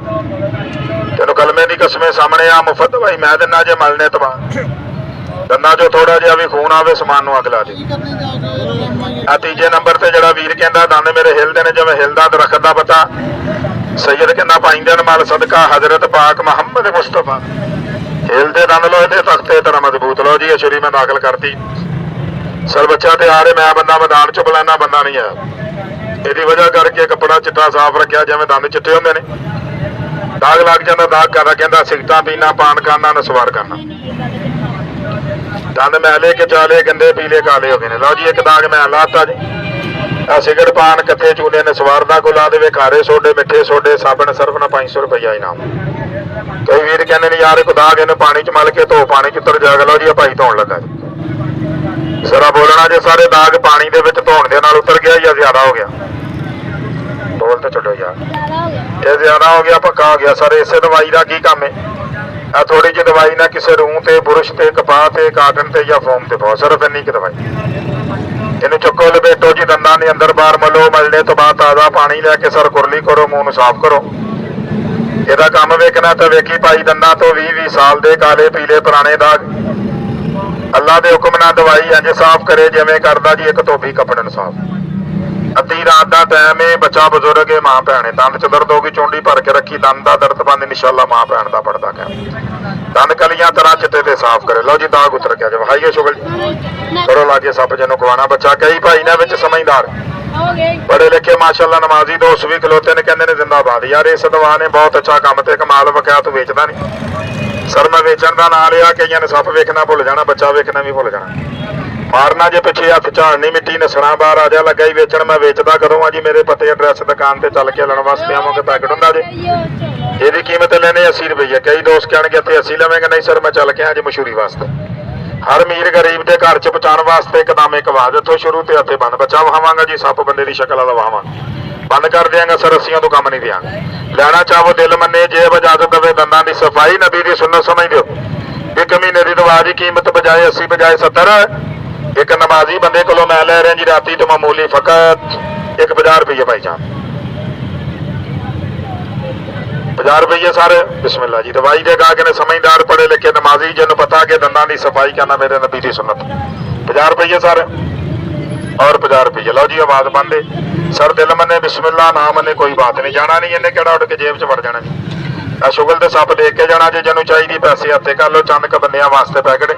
ਤੈਨੂੰ ਕਲਮੇ ਦੀ ਕਸਮੇ ਸਾਹਮਣੇ ਆ, ਮੁਫਤ ਦਵਾਈ ਮੈਂ ਦਿੰਦਾ, ਜੇ ਮਲਨੇ ਤਬਾਹ ਦੰਦਾਂ 'ਚੋਂ ਥੋੜਾ ਜਿਹਾ ਵੀ ਖੂਨ ਆਵੇ, ਸਮਾਨ ਨੂੰ ਅੱਗ ਲਾ ਦੇ। ਆ ਤੀਜੇ ਨੰਬਰ ਤੇ ਜਿਹੜਾ ਵੀਰ ਕਹਿੰਦਾ ਦੰਦ ਮੇਰੇ ਹਿਲਦੇ ਨੇ ਜਿਵੇਂ ਹਿਲਦਾ ਦਰਖਤ ਦਾ ਪਤਾ। ਸੈਯਦ ਕਹਿੰਦਾ ਪਾਈਂਦੇ ਨੇ ਮਲ ਸਦਕਾ ਹਜ਼ਰਤ ਪਾਕ ਮੁਹੰਮਦ ਮੁਸਤਫਾ। ਹਿਲਦੇ ਦੰਦ ਲੋ ਇਹਦੇ ਤਖਤੇ ਤਰ੍ਹਾਂ ਮਜ਼ਬੂਤ। ਲੋ ਜੀ ਇਹ ਛੁਰੀ ਮੈਂ ਦਾਖਲ ਕਰਤੀ ਸਰ। ਬੱਚਾ ਤਿਆਰ ਹੈ। ਮੈਂ ਬੰਦਾ ਮੈਦਾਨ 'ਚ ਬੁਲਾਣਾ, ਬੰਦਾ ਨਹੀਂ ਆਇਆ। ਇਹਦੀ ਵਜ੍ਹਾ ਕਰਕੇ ਕੱਪੜਾ ਚਿੱਟਾ ਸਾਫ਼ ਰੱਖਿਆ, ਜਿਵੇਂ ਦੰਦ ਚਿੱਟੇ ਹੁੰਦੇ ਨੇ। ਦਾਗ ਲੱਗ ਜਾਂਦਾ, ਦਾਗ ਕਰਦਾ। ਕਹਿੰਦਾ ਸਿਗਰਟਾਂ ਪੀਣਾ, ਪਾਨ ਖਾਣਾ, ਨਸਵਾਰ ਕਰਨਾ। ਦੰਦ ਮੈਲੇ ਕੇ ਚਾਲੇ, ਗੰਦੇ ਪੀਲੇ ਕਾਲੇ ਹੋ ਗਏ ਨੇ। ਲਓ ਜੀ ਇੱਕ ਦਾਗ ਮੈਂ ਲਾਤਾ ਜੀ। ਆ ਸਿਗਰਟ, ਪਾਨ, ਕੱਥੇ ਚੂਨੇ, ਨਸਵਾਰ ਦਾ ਕੋ ਲਾ ਦੇਵੇ। ਖਾਰੇ ਸੋਡੇ, ਮਿੱਠੇ ਸੋਡੇ, ਸਾਬਣ ਸਰਫ ਨਾਲ 500 ਰੁਪਇਆ ਇਨਾਮ। ਕਈ ਵੀਰ ਕਹਿੰਦੇ ਨੇ ਯਾਰ ਇੱਕ ਦਾਗ ਇਹਨੂੰ ਪਾਣੀ 'ਚ ਮਲ ਕੇ ਧੋ, ਪਾਣੀ 'ਚ ਉਤਰ ਜਾਏਗਾ। ਲਓ ਜੀ ਇਹ ਭਾਈ ਧੋਣ ਲੱਗਾ ਜੀ। ਜ਼ਰਾ ਬੋਲਣਾ ਜੇ ਸਾਰੇ ਦਾਗ ਪਾਣੀ ਦੇ ਵਿੱਚ ਧੋਣ ਦੇ ਨਾਲ ਉਤਰ ਗਿਆ ਜਾਂ ਜ਼ਿਆਦਾ ਹੋ ਗਿਆ? ਬੋਲ ਤਾਂ ਛੱਡੋ ਯਾਰ, ਇਹ ਜ਼ਿਆਦਾ ਹੋ ਗਿਆ, ਪੱਕਾ ਹੋ ਗਿਆ ਸਰ। ਇਸੇ ਦਵਾਈ ਦਾ ਕੀ ਕੰਮ ਹੈ? ਆ ਥੋੜੀ ਜਿਹੀ ਦਵਾਈ ਨਾ ਕਿਸੇ ਰੂੰ ਤੇ, ਬੁਰਸ਼ ਤੇ, ਕਪਾਹ ਤੇ, ਕਾਟਨ ਤੇ ਜਾਂ ਫੋਮ ਤੇ ਬਹੁਤ ਸਿਰਫ ਇੰਨੀ ਕਿ ਦਵਾਈ। ਇਹਨੂੰ ਚੁੱਕੋ, ਲਪੇਟੋ ਜੀ ਦੰਦਾਂ ਦੇ ਅੰਦਰ ਬਾਹਰ ਮਲੋ। ਮਲਣੇ ਤੋਂ ਬਾਅਦ ਤਾਜ਼ਾ ਪਾਣੀ ਲੈ ਕੇ ਸਰ ਕੁਰਲੀ ਕਰੋ, ਮੂੰਹ ਨੂੰ ਸਾਫ਼ ਕਰੋ। ਇਹਦਾ ਕੰਮ ਵੇਖਣਾ ਤਾਂ ਵੇਖੀ ਭਾਈ, ਦੰਦਾਂ ਤੋਂ 20-20 ਸਾਲ ਦੇ ਕਾਲੇ ਪੀਲੇ ਪੁਰਾਣੇ ਦਾਗ। ਅੱਲਾ ਦੇ ਹੁਕਮ ਨਾਲ ਦਵਾਈ ਇੰਜ ਸਾਫ਼ ਕਰੇ ਜਿਵੇਂ ਕਰਦਾ ਜੀ ਇੱਕ ਧੋਬੀ ਕੱਪੜੇ ਨੂੰ ਸਾਫ਼। ਅੱਧੀ ਰਾਤ ਦਾ ਟਾਈਮ ਹੈ, ਬੱਚਾ ਬਜ਼ੁਰਗ ਹੈ, ਮਾਂ ਭੈਣ ਹੈ, ਦੰਦ 'ਚ ਦਰਦ ਹੋਗੀ, ਚੁੰਡੀ ਭਰ ਕੇ ਰੱਖੀ, ਦੰਦ ਦਾ ਦਰਦ ਬੰਦ ਇਨਸ਼ਾਅੱਲਾ ਮਾਂ ਭੈਣ ਦਾ ਪੜਦਾ ਕਹਿ। ਦੰਦ ਕਲੀਆਂ ਤਰ੍ਹਾਂ ਚਿੱਟੇ ਤੇ ਸਾਫ਼ ਕਰੇ। ਲਓ ਜੀ ਦਾਗ ਉਤਰ ਗਿਆ। ਜਬ ਹਾਈਏ ਸ਼ੁਗਲ ਕਰੋ ਲਾਗੇ ਸੱਪ ਜਿਹਨੂੰ ਖਵਾਣਾ ਬੱਚਾ। ਕਈ ਭਾਈ ਨੇ ਵਿੱਚ ਸਮਝਦਾਰ बड़े लिखे माशाल्लाह नमाजी दोस्त भी खलोते ने, कहते ने जिंदाबाद। यार इस दवा ने बहुत अच्छा काम ते कमाल वखा, तू वेचदा नहीं सर? मैं वेचण का नाम लिया, कई ने सप वेखना भुल जाना, बच्चा वेखना भी भुल जाना, मारना जे पिछे हथ झाड़नी मिट्टी नसना बाहर आ जा, लगा ही वेचण। मैं वेचदा कदों आ जी? मेरे पते एड्रैस दुकान ते चल के लण वास्ते आवांगे, पैकेट हुंदा जे, ਇਹਦੀ ਕੀਮਤ ਲੈਣੇ 80 ਰੁਪਏ। ਕਈ ਦੋਸਤ ਕਹਿਣਗੇ ਇੱਥੇ 80 ਲਵੇਂਗੇ, ਨਹੀਂ ਸਰ ਮੈਂ ਚੱਲ ਕੇ ਆ ਜੀ ਮਸ਼ਹੂਰੀ ਵਾਸਤੇ। ਹਰ ਅਮੀਰ ਗਰੀਬ ਦੇ ਘਰ 'ਚ ਪਹੁੰਚਾਉਣ ਵਾਸਤੇ ਇੱਕਦਮ ਇੱਕ ਆਵਾਜ਼, ਇੱਥੋਂ ਸ਼ੁਰੂ ਤੇ ਹੱਥੇ ਬੰਦ। ਬੱਚਾ ਵਹਾਵਾਂਗਾ ਜੀ, ਸੱਪ ਬੰਦੇ ਦੀ ਸ਼ਕਲ ਵਾਲਾ ਵਹਾਵਾਂਗਾ, ਬੰਦ ਕਰ ਦਿਆਂਗਾ ਸਰ, ਅੱਸੀਆਂ ਤੋਂ ਕੰਮ ਨਹੀਂ ਦਿਆਂਗੇ। ਲੈਣਾ ਚਾਹੋ ਦਿਲ ਮੰਨੇ, ਜੇਬ ਇਜਾਜ਼ਤ ਦੇਵੇ, ਦੰਦਾਂ ਦੀ ਸਫਾਈ, ਨਬੀ ਦੀ ਸੁਨਨਤ ਸਮਝਦੇ ਹੋ। ਇੱਕ ਮਹੀਨੇ ਦੀ ਦਵਾ ਦੀ ਕੀਮਤ ਬਜਾਏ 80 ਬਜਾਏ 70। ਇੱਕ ਨਮਾਜ਼ੀ ਬੰਦੇ ਕੋਲੋਂ ਮੈਂ ਲੈ ਰਿਹਾ ਜੀ ਰਾਤੀ ਤੋਂ ਮਾਮੂਲੀ ਫਕਤ 1050 ਰੁਪਏ ਭਾਈ ਜਾਨ, 50 ਰੁਪਏ ਸਾਰੇ। ਬਿਸਮਿਲ੍ਲਾ ਜੀ। ਦਵਾਈ ਦੇ ਗਾਹਕ ਨੇ ਸਮਝਦਾਰ ਪੜ੍ਹੇ ਲਿਖੇ ਨਮਾਜ਼ੀ, ਜਿਹਨੂੰ ਪਤਾ ਕਿ ਦੰਦਾਂ ਦੀ ਸਫਾਈ ਕਰਨਾ ਮੇਰੇ ਨਬੀ ਦੀ ਸੁਨਨਤ। 50 ਰੁਪਏ ਸਰ ਔਰ 50 ਰੁਪਏ। ਲਓ ਜੀ ਆਵਾਜ਼ ਬੰਦੇ ਸਰ, ਦਿਲ ਮੰਨੇ ਬਿਸਮਿਲ੍ਲਾ, ਨਾ ਮੰਨੇ ਕੋਈ ਬਾਤ ਨਹੀਂ। ਜਾਣਾ ਨਹੀਂ ਇਹਨੇ, ਕਿਹੜਾ ਉੱਡ ਕੇ ਜੇਬ 'ਚ ਵੜ ਜਾਣਾ ਜੀ। ਆ ਸ਼ੁਗਲ ਦੇ ਸੱਪ ਦੇਖ ਕੇ ਜਾਣਾ ਜੇ, ਜਿਹਨੂੰ ਚਾਹੀਦੀ ਪੈਸੇ ਹੱਥੇ ਕਰ ਲਓ। ਚੰਦ ਕ ਬੰਦਿਆਂ ਵਾਸਤੇ ਪੈਕਟ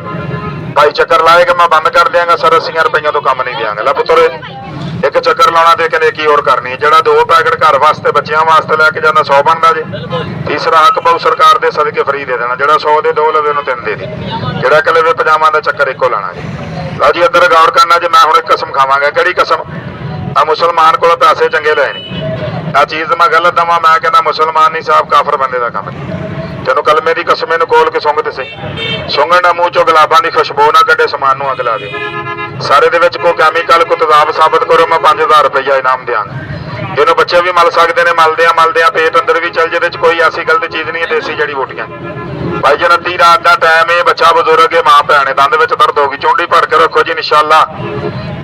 ਭਾਈ ਚੱਕਰ ਲਾਏਗਾ, ਮੈਂ ਬੰਦ ਕਰ ਦਿਆਂਗਾ ਸਰ, 80 ਰੁਪਈਆਂ ਤੋਂ ਕੰਮ ਨਹੀਂ ਦਿਆਂਗਾ। ਲੈ ਪੁੱਤਰ ਇੱਕ ਚੱਕਰ ਲਾਉਣਾ ਤੇ ਇੱਕ ਨੇਕੀ ਹੋਰ ਕਰਨੀ ਹੈ। ਜਿਹੜਾ 2 ਪੈਕਟ ਘਰ ਵਾਸਤੇ ਬੱਚਿਆਂ ਵਾਸਤੇ ਲੈ ਕੇ ਜਾਂਦਾ 100 ਬਣਦਾ ਜੇ। ਤੀਸਰਾ ਹੱਕ ਬਹੁ ਸਰਕਾਰ ਦੇ ਸਦਕੇ ਫਰੀ ਦੇ ਦੇਣਾ, ਜਿਹੜਾ 100 ਦੇ 2 ਲਵੇ ਉਹਨੂੰ 3 ਦੇ ਦੀ, ਜਿਹੜਾ ਕਿ ਲਵੇ ਪਜਾਮਾ ਦਾ ਚੱਕਰ ਇੱਕੋ ਲਾਣਾ ਜੀ। ਲਓ ਜੀ ਇੱਧਰ ਗੌਰ ਕਰਨਾ ਜੀ, ਮੈਂ ਹੁਣ ਇੱਕ ਕਸਮ ਖਾਵਾਂਗਾ। ਕਿਹੜੀ ਕਸਮ? ਆ ਮੁਸਲਮਾਨ ਕੋਲ ਪੈਸੇ ਚੰਗੇ ਲਏ ਨੇ, ਆ ਚੀਜ਼ ਮੈਂ ਗਲਤ ਦਵਾਂ, ਮੈਂ ਕਹਿੰਦਾ ਮੁਸਲਮਾਨ ਨਹੀਂ ਸਾਹਿਬ, ਕਾਫਰ ਬੰਦੇ ਦਾ ਕੰਮ ਹੈ। ਤੈਨੂੰ ਕਲਮੇ ਦੀ ਕਸਮ ਇਹਨੂੰ ਖੋਲ ਕੇ ਸੁੰਘ ਤੇ ਸਹੀ, ਸੁੰਘਣ ਦਾ ਮੂੰਹ ਚੋਂ ਗੁਲਾਬਾਂ ਦੀ ਖੁਸ਼ਬੂ ਨਾ ਕੱਢੇ, ਸਮਾਨ ਨੂੰ ਅੱਗ ਲਾ ਦੇ। ਸਾਰੇ ਦੇ ਵਿੱਚ ਕੋਈ ਕੈਮੀਕਲ ਕੋ ਤੇਜ਼ਾਬ ਸਾਬਤ ਕਰੋ, ਮੈਂ 5000 ਰੁਪਈਆ ਇਨਾਮ ਦਿਆਂਗਾ। ਇਹਨੂੰ ਬੱਚੇ ਵੀ ਮਲ ਸਕਦੇ ਨੇ, ਮਲਦਿਆਂ ਪੇਟ ਅੰਦਰ ਵੀ ਚੱਲ, ਜਿਹਦੇ 'ਚ ਕੋਈ ਐਸੀ ਗਲਤ ਚੀਜ਼ ਨਹੀਂ ਹੈ, ਦੇਸੀ ਜੜੀ ਬੂਟੀਆਂ। ਭਾਈ ਜਨ ਅੱਧੀ ਰਾਤ ਦਾ ਟਾਈਮ ਹੈ, ਬੱਚਾ ਬਜ਼ੁਰਗ ਹੈ, ਮਾਂ ਭੈਣ ਹੈ, ਦੰਦ ਵਿੱਚ ਦਰਦ ਹੋ ਗਈ, ਚੁੰਡੀ ਭਰ ਕੇ ਰੱਖੋ ਜੀ ਇਨਸ਼ਾਅੱਲਾ।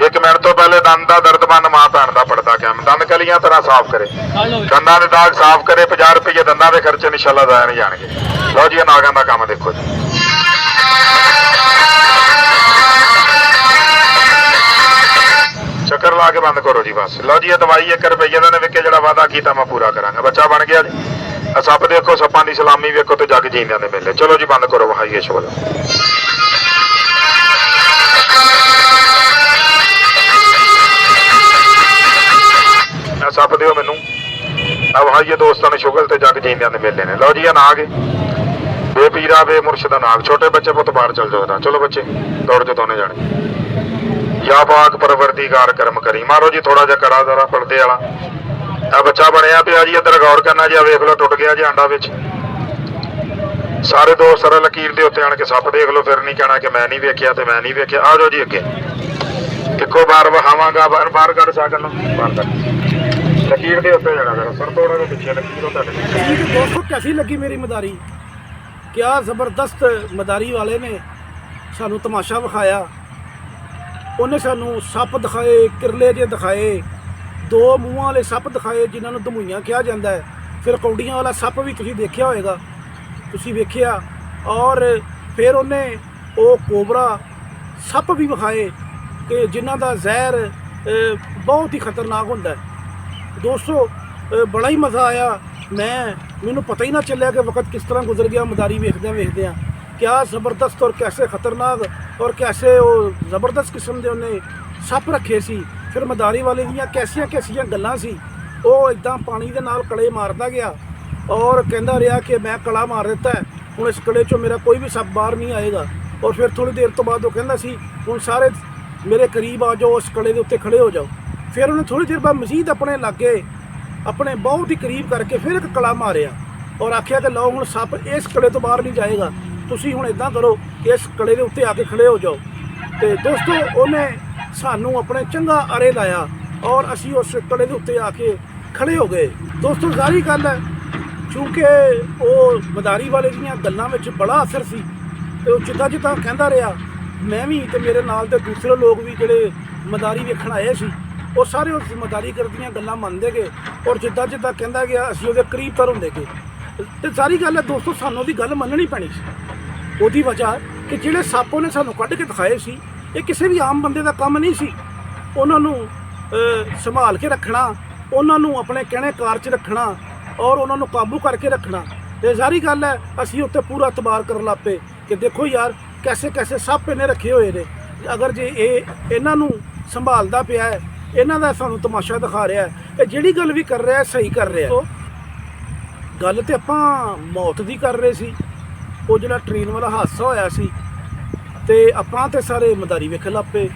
1 ਮਿੰਟ ਤੋਂ ਪਹਿਲੇ ਦੰਦ ਦਾ ਦਰਦ ਬੰਨ, ਮਾਂ ਭੈਣ ਦਾ ਪੜਦਾ ਕਾਇਮ, ਦੰਦ ਕਲੀਆਂ ਤਰ੍ਹਾਂ ਸਾਫ਼ ਕਰੇ, ਦੰਦਾਂ ਦੇ ਦਾਗ ਸਾਫ਼ ਕਰੇ। 50 ਰੁਪਏ ਦੰਦਾਂ ਦੇ ਖਰਚੇ ਇਨਸ਼ਾਅੱਲਾ ਜ਼ਾਇਆ ਨਹੀਂ ਜਾਣਗੇ। ਲਓ ਜੀ ਨਾਗਾਂ ਦਾ ਕੰਮ ਦੇਖੋ ਜੀ। ਚੱਕਰ ਲਾ ਕੇ ਬੰਦ ਕਰੋ ਜੀ ਬਸ। ਲਓ ਜੀ ਇਹ ਦਵਾਈ 1 ਰੁਪਈਏ ਦਾ ਨੇ ਵਿਕੇ, ਜਿਹੜਾ ਵਾਅਦਾ ਕੀਤਾ ਮੈਂ ਪੂਰਾ ਕਰਾਂਗਾ। ਬੱਚਾ ਬਣ ਗਿਆ ਜੀ। ਸੱਪ ਦੇਖੋ, ਸੱਪਾਂ ਦੀ ਸਲਾਮੀ ਵੇਖੋ ਤੇ ਜੱਗ ਜੀਂਦਿਆਂ ਦੇ ਮੇਲੇ। ਚਲੋ ਜੀ ਬੰਦ ਕਰੋ, ਵਹਾਈਏ ਸ਼ੁਭ। ਸੱਪ ਦਿਓ ਮੈਨੂੰ, ਆ ਵਹਾਈਏ ਦੋਸਤਾਂ ਨੇ ਸ਼ੁਗਲ ਤੇ ਜੱਗ ਜੀਂਦਿਆਂ ਦੇ ਮੇਲੇ ਨੇ। ਲਓ ਜੀ ਇਹ ਨਾਗ ਬੇਪੀਰਾ ਬੇ ਮੁਰਸ਼ਿਦਾ ਨਾਗ। ਛੋਟੇ ਬੱਚੇ ਪੁੱਤ ਬਾਹਰ ਚਲ ਜਾਓ, ਚਲੋ ਬੱਚੇ ਦੌੜ ਜੋ ਦੋਨੇ ਜਾਣੇ। या पाक परवरदिगार करम करी। मारो जी थोड़ा जिहा कड़ा जरा पलटे वाला। आ बच्चा बनया पिया जी, इधर गौर करना जी। वेख लो टुट गया जी आंडा विच। सारे दोस्त सर लकीर के उत्ते आण के सप देख लो, फिर नहीं कहना कि मैं नहीं वेख्या ते मैं नहीं वेख्या। आ जाओ जी अगे, इको बार वहावांगा, बार बार कर सकन, बार कर लकीर के उत्ते जाना करो सर, थोड़ा जिहा पिछे लकीर तुहाडे। दोस्तों कैसी लगी मेरी मदारी? क्या ज़बरदस्त मदारी वाले ने सानू तमाशा विखाया। ਉਹਨੇ ਸਾਨੂੰ ਸੱਪ ਦਿਖਾਏ, ਕਿਰਲੇ ਜਿਹੇ ਦਿਖਾਏ, 2 ਮੂੰਹਾਂ ਵਾਲੇ ਸੱਪ ਦਿਖਾਏ ਜਿਨ੍ਹਾਂ ਨੂੰ ਧਮੂਈਆਂ ਕਿਹਾ ਜਾਂਦਾ ਹੈ। ਫਿਰ ਕੌਡੀਆਂ ਵਾਲਾ ਸੱਪ ਵੀ ਤੁਸੀਂ ਦੇਖਿਆ ਹੋਏਗਾ, ਤੁਸੀਂ ਵੇਖਿਆ। ਔਰ ਫਿਰ ਉਹਨੇ ਉਹ ਕੋਬਰਾ ਸੱਪ ਵੀ ਵਿਖਾਏ ਕਿ ਜਿਨ੍ਹਾਂ ਦਾ ਜ਼ਹਿਰ ਬਹੁਤ ਹੀ ਖਤਰਨਾਕ ਹੁੰਦਾ ਹੈ। ਦੋਸਤੋ ਬੜਾ ਹੀ ਮਜ਼ਾ ਆਇਆ। ਮੈਨੂੰ ਪਤਾ ਹੀ ਨਾ ਚੱਲਿਆ ਕਿ ਵਕਤ ਕਿਸ ਤਰ੍ਹਾਂ ਗੁਜ਼ਰ ਗਿਆ ਮਦਾਰੀ ਵੇਖਦਿਆਂ। क्या ज़बरदस्त और कैसे ख़तरनाक और कैसे वो ज़बरदस्त किस्म के उन्हें सप रखे सी। फिर मदारी वाले दियाँ कैसियां कैसियां गल्लां सी। वो इदां पानी दे नाल कड़े मारदा गया और कहता रहा कि मैं कड़ा मार दिता है, हुण इस कड़े चों मेरा कोई भी सप बाहर नहीं आएगा। और फिर थोड़ी देर तो बाद वो कहता सी हुण सारे मेरे करीब आ जाओ, उस कड़े के उत्ते खड़े हो जाओ। फिर उन्हें थोड़ी देर बाद मजीद अपने लागे अपने बहुत ही करीब करके फिर एक कड़ा मारिया और आख्या कि लो हुण सप इस कड़े तो बाहर नहीं जाएगा, ਤੁਸੀਂ ਹੁਣ ਇਦਾਂ ਕਰੋ ਕਿ ਇਸ ਕੜੇ ਦੇ ਉੱਤੇ ਆ ਕੇ ਖੜੇ ਹੋ ਜਾਓ। ਤੇ ਦੋਸਤੋ ਉਹਨੇ ਸਾਨੂੰ ਆਪਣੇ ਚੰਗਾ ਅਰੇ ਲਾਇਆ ਔਰ ਅਸੀਂ ਉਸ ਕੜੇ ਦੇ ਉੱਤੇ ਆ ਕੇ ਖੜੇ ਹੋ ਗਏ। ਦੋਸਤੋ ਜ਼ਾਹਰੀ ਗੱਲ ਹੈ, ਕਿਉਂਕਿ ਉਹ ਮਦਾਰੀ ਵਾਲੇ ਦੀਆਂ ਗੱਲਾਂ ਵਿੱਚ ਬੜਾ ਅਸਰ ਸੀ ਤੇ ਉਹ ਜਿੱਦਾਂ ਜਿੱਦਾਂ ਕਹਿੰਦਾ ਰਿਹਾ, ਮੈਂ ਵੀ ਤੇ ਮੇਰੇ ਨਾਲ ਦੇ ਦੂਸਰੇ ਲੋਕ ਵੀ ਜਿਹੜੇ ਮਦਾਰੀ ਵੇਖਣ ਆਏ ਸੀ, ਉਹ ਸਾਰੇ ਉਸ ਮਦਾਰੀ ਕਰਦੀਆਂ ਗੱਲਾਂ ਮੰਨਦੇ ਗਏ ਔਰ ਜਿੱਦਾਂ ਜਿੱਦਾਂ ਕਹਿੰਦਾ ਗਿਆ ਅਸੀਂ ਉਹਦੇ ਕਰੀਬ ਤਰ ਹੁੰਦੇ ਗਏ। ਤੇ ਸਾਰੀ ਗੱਲ ਹੈ ਦੋਸਤੋ, ਸਾਨੂੰ ਉਹਦੀ ਗੱਲ ਮੰਨਣੀ ਪੈਣੀ ਸੀ। ਉਹਦੀ ਵਜ੍ਹਾ ਕਿ ਜਿਹੜੇ ਸੱਪ ਉਹਨੇ ਸਾਨੂੰ ਕੱਢ ਕੇ ਦਿਖਾਏ ਸੀ, ਇਹ ਕਿਸੇ ਵੀ ਆਮ ਬੰਦੇ ਦਾ ਕੰਮ ਨਹੀਂ ਸੀ। ਉਹਨਾਂ ਨੂੰ ਸੰਭਾਲ ਕੇ ਰੱਖਣਾ, ਉਹਨਾਂ ਨੂੰ ਆਪਣੇ ਕਹਿਣੇ ਕਾਰ 'ਚ ਰੱਖਣਾ ਔਰ ਉਹਨਾਂ ਨੂੰ ਕਾਬੂ ਕਰਕੇ ਰੱਖਣਾ। ਤੇ ਜ਼ਾਹਰੀ ਗੱਲ ਹੈ ਅਸੀਂ ਉੱਤੇ ਪੂਰਾ ਇਤਬਾਰ ਕਰਨ ਲੱਗ ਪਏ ਕਿ ਦੇਖੋ ਯਾਰ ਕੈਸੇ ਕੈਸੇ ਸੱਪ ਇਹਨੇ ਰੱਖੇ ਹੋਏ ਨੇ। ਅਗਰ ਜੇ ਇਹ ਇਹਨਾਂ ਨੂੰ ਸੰਭਾਲਦਾ ਪਿਆ ਹੈ ਇਹਨਾਂ ਦਾ ਸਾਨੂੰ ਤਮਾਸ਼ਾ ਦਿਖਾ ਰਿਹਾ ਹੈ। ਇਹ ਜਿਹੜੀ ਗੱਲ ਵੀ ਕਰ ਰਿਹਾ ਸਹੀ ਕਰ ਰਿਹਾ। ਗੱਲ ਤੇ ਆਪਾਂ ਮੌਤ ਦੀ ਕਰ ਰਹੇ ਸੀ, ਉਹ ਜਿਹੜਾ ਟ੍ਰੇਨ ਵਾਲਾ ਹਾਦਸਾ ਹੋਇਆ ਸੀ, ਤੇ ਆਪਾਂ ਤੇ ਸਾਰੇ ਮਦਾਰੀ ਵੇਖਣ ਲੱਗ ਪਏ।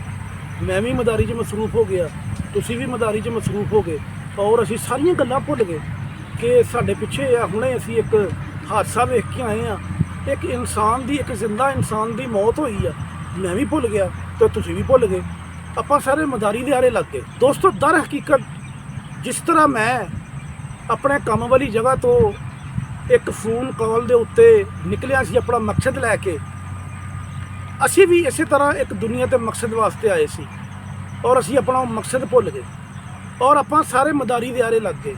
ਮੈਂ ਵੀ ਮਦਾਰੀ 'ਚ ਮਸਰੂਫ ਹੋ ਗਿਆ, ਤੁਸੀਂ ਵੀ ਮਦਾਰੀ 'ਚ ਮਸਰੂਫ ਹੋ ਗਏ, ਔਰ ਅਸੀਂ ਸਾਰੀਆਂ ਗੱਲਾਂ ਭੁੱਲ ਗਏ ਕਿ ਸਾਡੇ ਪਿੱਛੇ ਆ ਹੁਣੇ ਅਸੀਂ ਇੱਕ ਹਾਦਸਾ ਵੇਖ ਕੇ ਆਏ ਆ, ਇੱਕ ਇਨਸਾਨ ਦੀ, ਇੱਕ ਜ਼ਿੰਦਾ ਇਨਸਾਨ ਦੀ ਮੌਤ ਹੋਈ ਆ। ਮੈਂ ਵੀ ਭੁੱਲ ਗਿਆ ਤੇ ਤੁਸੀਂ ਵੀ ਭੁੱਲ ਗਏ। ਆਪਾਂ ਸਾਰੇ ਮਦਾਰੀ ਦੇ ਆਰੇ ਲੱਗ ਗਏ। ਦੋਸਤੋ, ਦਰ ਹਕੀਕਤ ਜਿਸ ਤਰ੍ਹਾਂ ਮੈਂ ਆਪਣੇ ਕੰਮ ਵਾਲੀ ਜਗ੍ਹਾ ਤੋਂ ਇੱਕ ਫੋਨ ਕਾਲ ਦੇ ਉੱਤੇ ਨਿਕਲਿਆ ਸੀ ਆਪਣਾ ਮਕਸਦ ਲੈ ਕੇ, ਅਸੀਂ ਵੀ ਇਸੇ ਤਰ੍ਹਾਂ ਇੱਕ ਦੁਨੀਆ ਤੇ ਮਕਸਦ ਵਾਸਤੇ ਆਏ ਸੀ, ਔਰ ਅਸੀਂ ਆਪਣਾ ਮਕਸਦ ਭੁੱਲ ਗਏ, ਔਰ ਆਪਾਂ ਸਾਰੇ ਮਦਾਰੀ ਦੇ ਆਰੇ ਲੱਗ ਗਏ।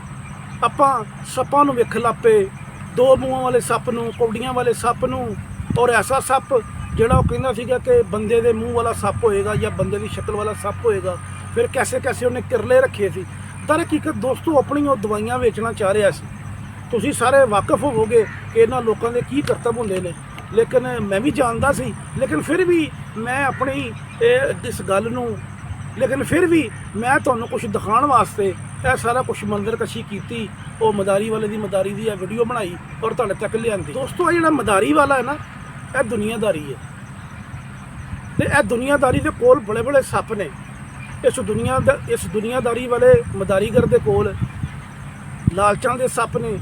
ਆਪਾਂ ਸੱਪਾਂ ਨੂੰ ਵੇਖਣ ਲੱਗ ਪਏ, ਦੋ ਮੂੰਹਾਂ ਵਾਲੇ ਸੱਪ ਨੂੰ, ਕੌਡੀਆਂ ਵਾਲੇ ਸੱਪ ਨੂੰ, ਔਰ ਐਸਾ ਸੱਪ ਜਿਹੜਾ ਉਹ ਕਹਿੰਦਾ ਸੀਗਾ ਕਿ ਬੰਦੇ ਦੇ ਮੂੰਹ ਵਾਲਾ ਸੱਪ ਹੋਏਗਾ ਜਾਂ ਬੰਦੇ ਦੀ ਸ਼ਕਲ ਵਾਲਾ ਸੱਪ ਹੋਏਗਾ। ਫਿਰ ਕੈਸੇ ਕੈਸੇ ਉਹਨੇ ਕਿਰਲੇ ਰੱਖੇ ਸੀ। ਦਰ ਹਕੀਕਤ ਦੋਸਤੋ, ਆਪਣੀ ਉਹ ਦਵਾਈਆਂ ਵੇਚਣਾ ਚਾਹ ਰਿਹਾ ਸੀ। ਤੁਸੀਂ ਸਾਰੇ ਵਾਕਿਫ ਹੋਵੋਗੇ ਕਿ ਇਹਨਾਂ ਲੋਕਾਂ ਦੇ ਕੀ ਕਰਤੱਵ ਹੁੰਦੇ ਨੇ, ਲੇਕਿਨ ਮੈਂ ਵੀ ਜਾਣਦਾ ਸੀ। ਲੇਕਿਨ ਫਿਰ ਵੀ ਮੈਂ ਆਪਣੀ ਇਸ ਗੱਲ ਨੂੰ, ਲੇਕਿਨ ਫਿਰ ਵੀ ਮੈਂ ਤੁਹਾਨੂੰ ਕੁਝ ਦਿਖਾਉਣ ਵਾਸਤੇ ਇਹ ਸਾਰਾ ਕੁਝ ਮੰਜ਼ਰਕਸ਼ੀ ਕੀਤੀ, ਉਹ ਮਦਾਰੀ ਵਾਲੇ ਦੀ ਮਦਾਰੀ ਦੀ ਇਹ ਵੀਡੀਓ ਬਣਾਈ ਔਰ ਤੁਹਾਡੇ ਤੱਕ ਲਿਆਂਦੀ। ਦੋਸਤੋ, ਇਹ ਜਿਹੜਾ ਮਦਾਰੀ ਵਾਲਾ ਹੈ ਨਾ, ਇਹ ਦੁਨੀਆਦਾਰੀ ਹੈ, ਤੇ ਇਹ ਦੁਨੀਆਦਾਰੀ ਦੇ ਕੋਲ ਬੜੇ ਬੜੇ ਸੱਪ ਨੇ। ਇਸ ਦੁਨੀਆਦਾਰੀ ਵਾਲੇ ਮਦਾਰੀਗਰ ਦੇ ਕੋਲ ਲਾਲਚਾਂ ਦੇ ਸੱਪ ਨੇ,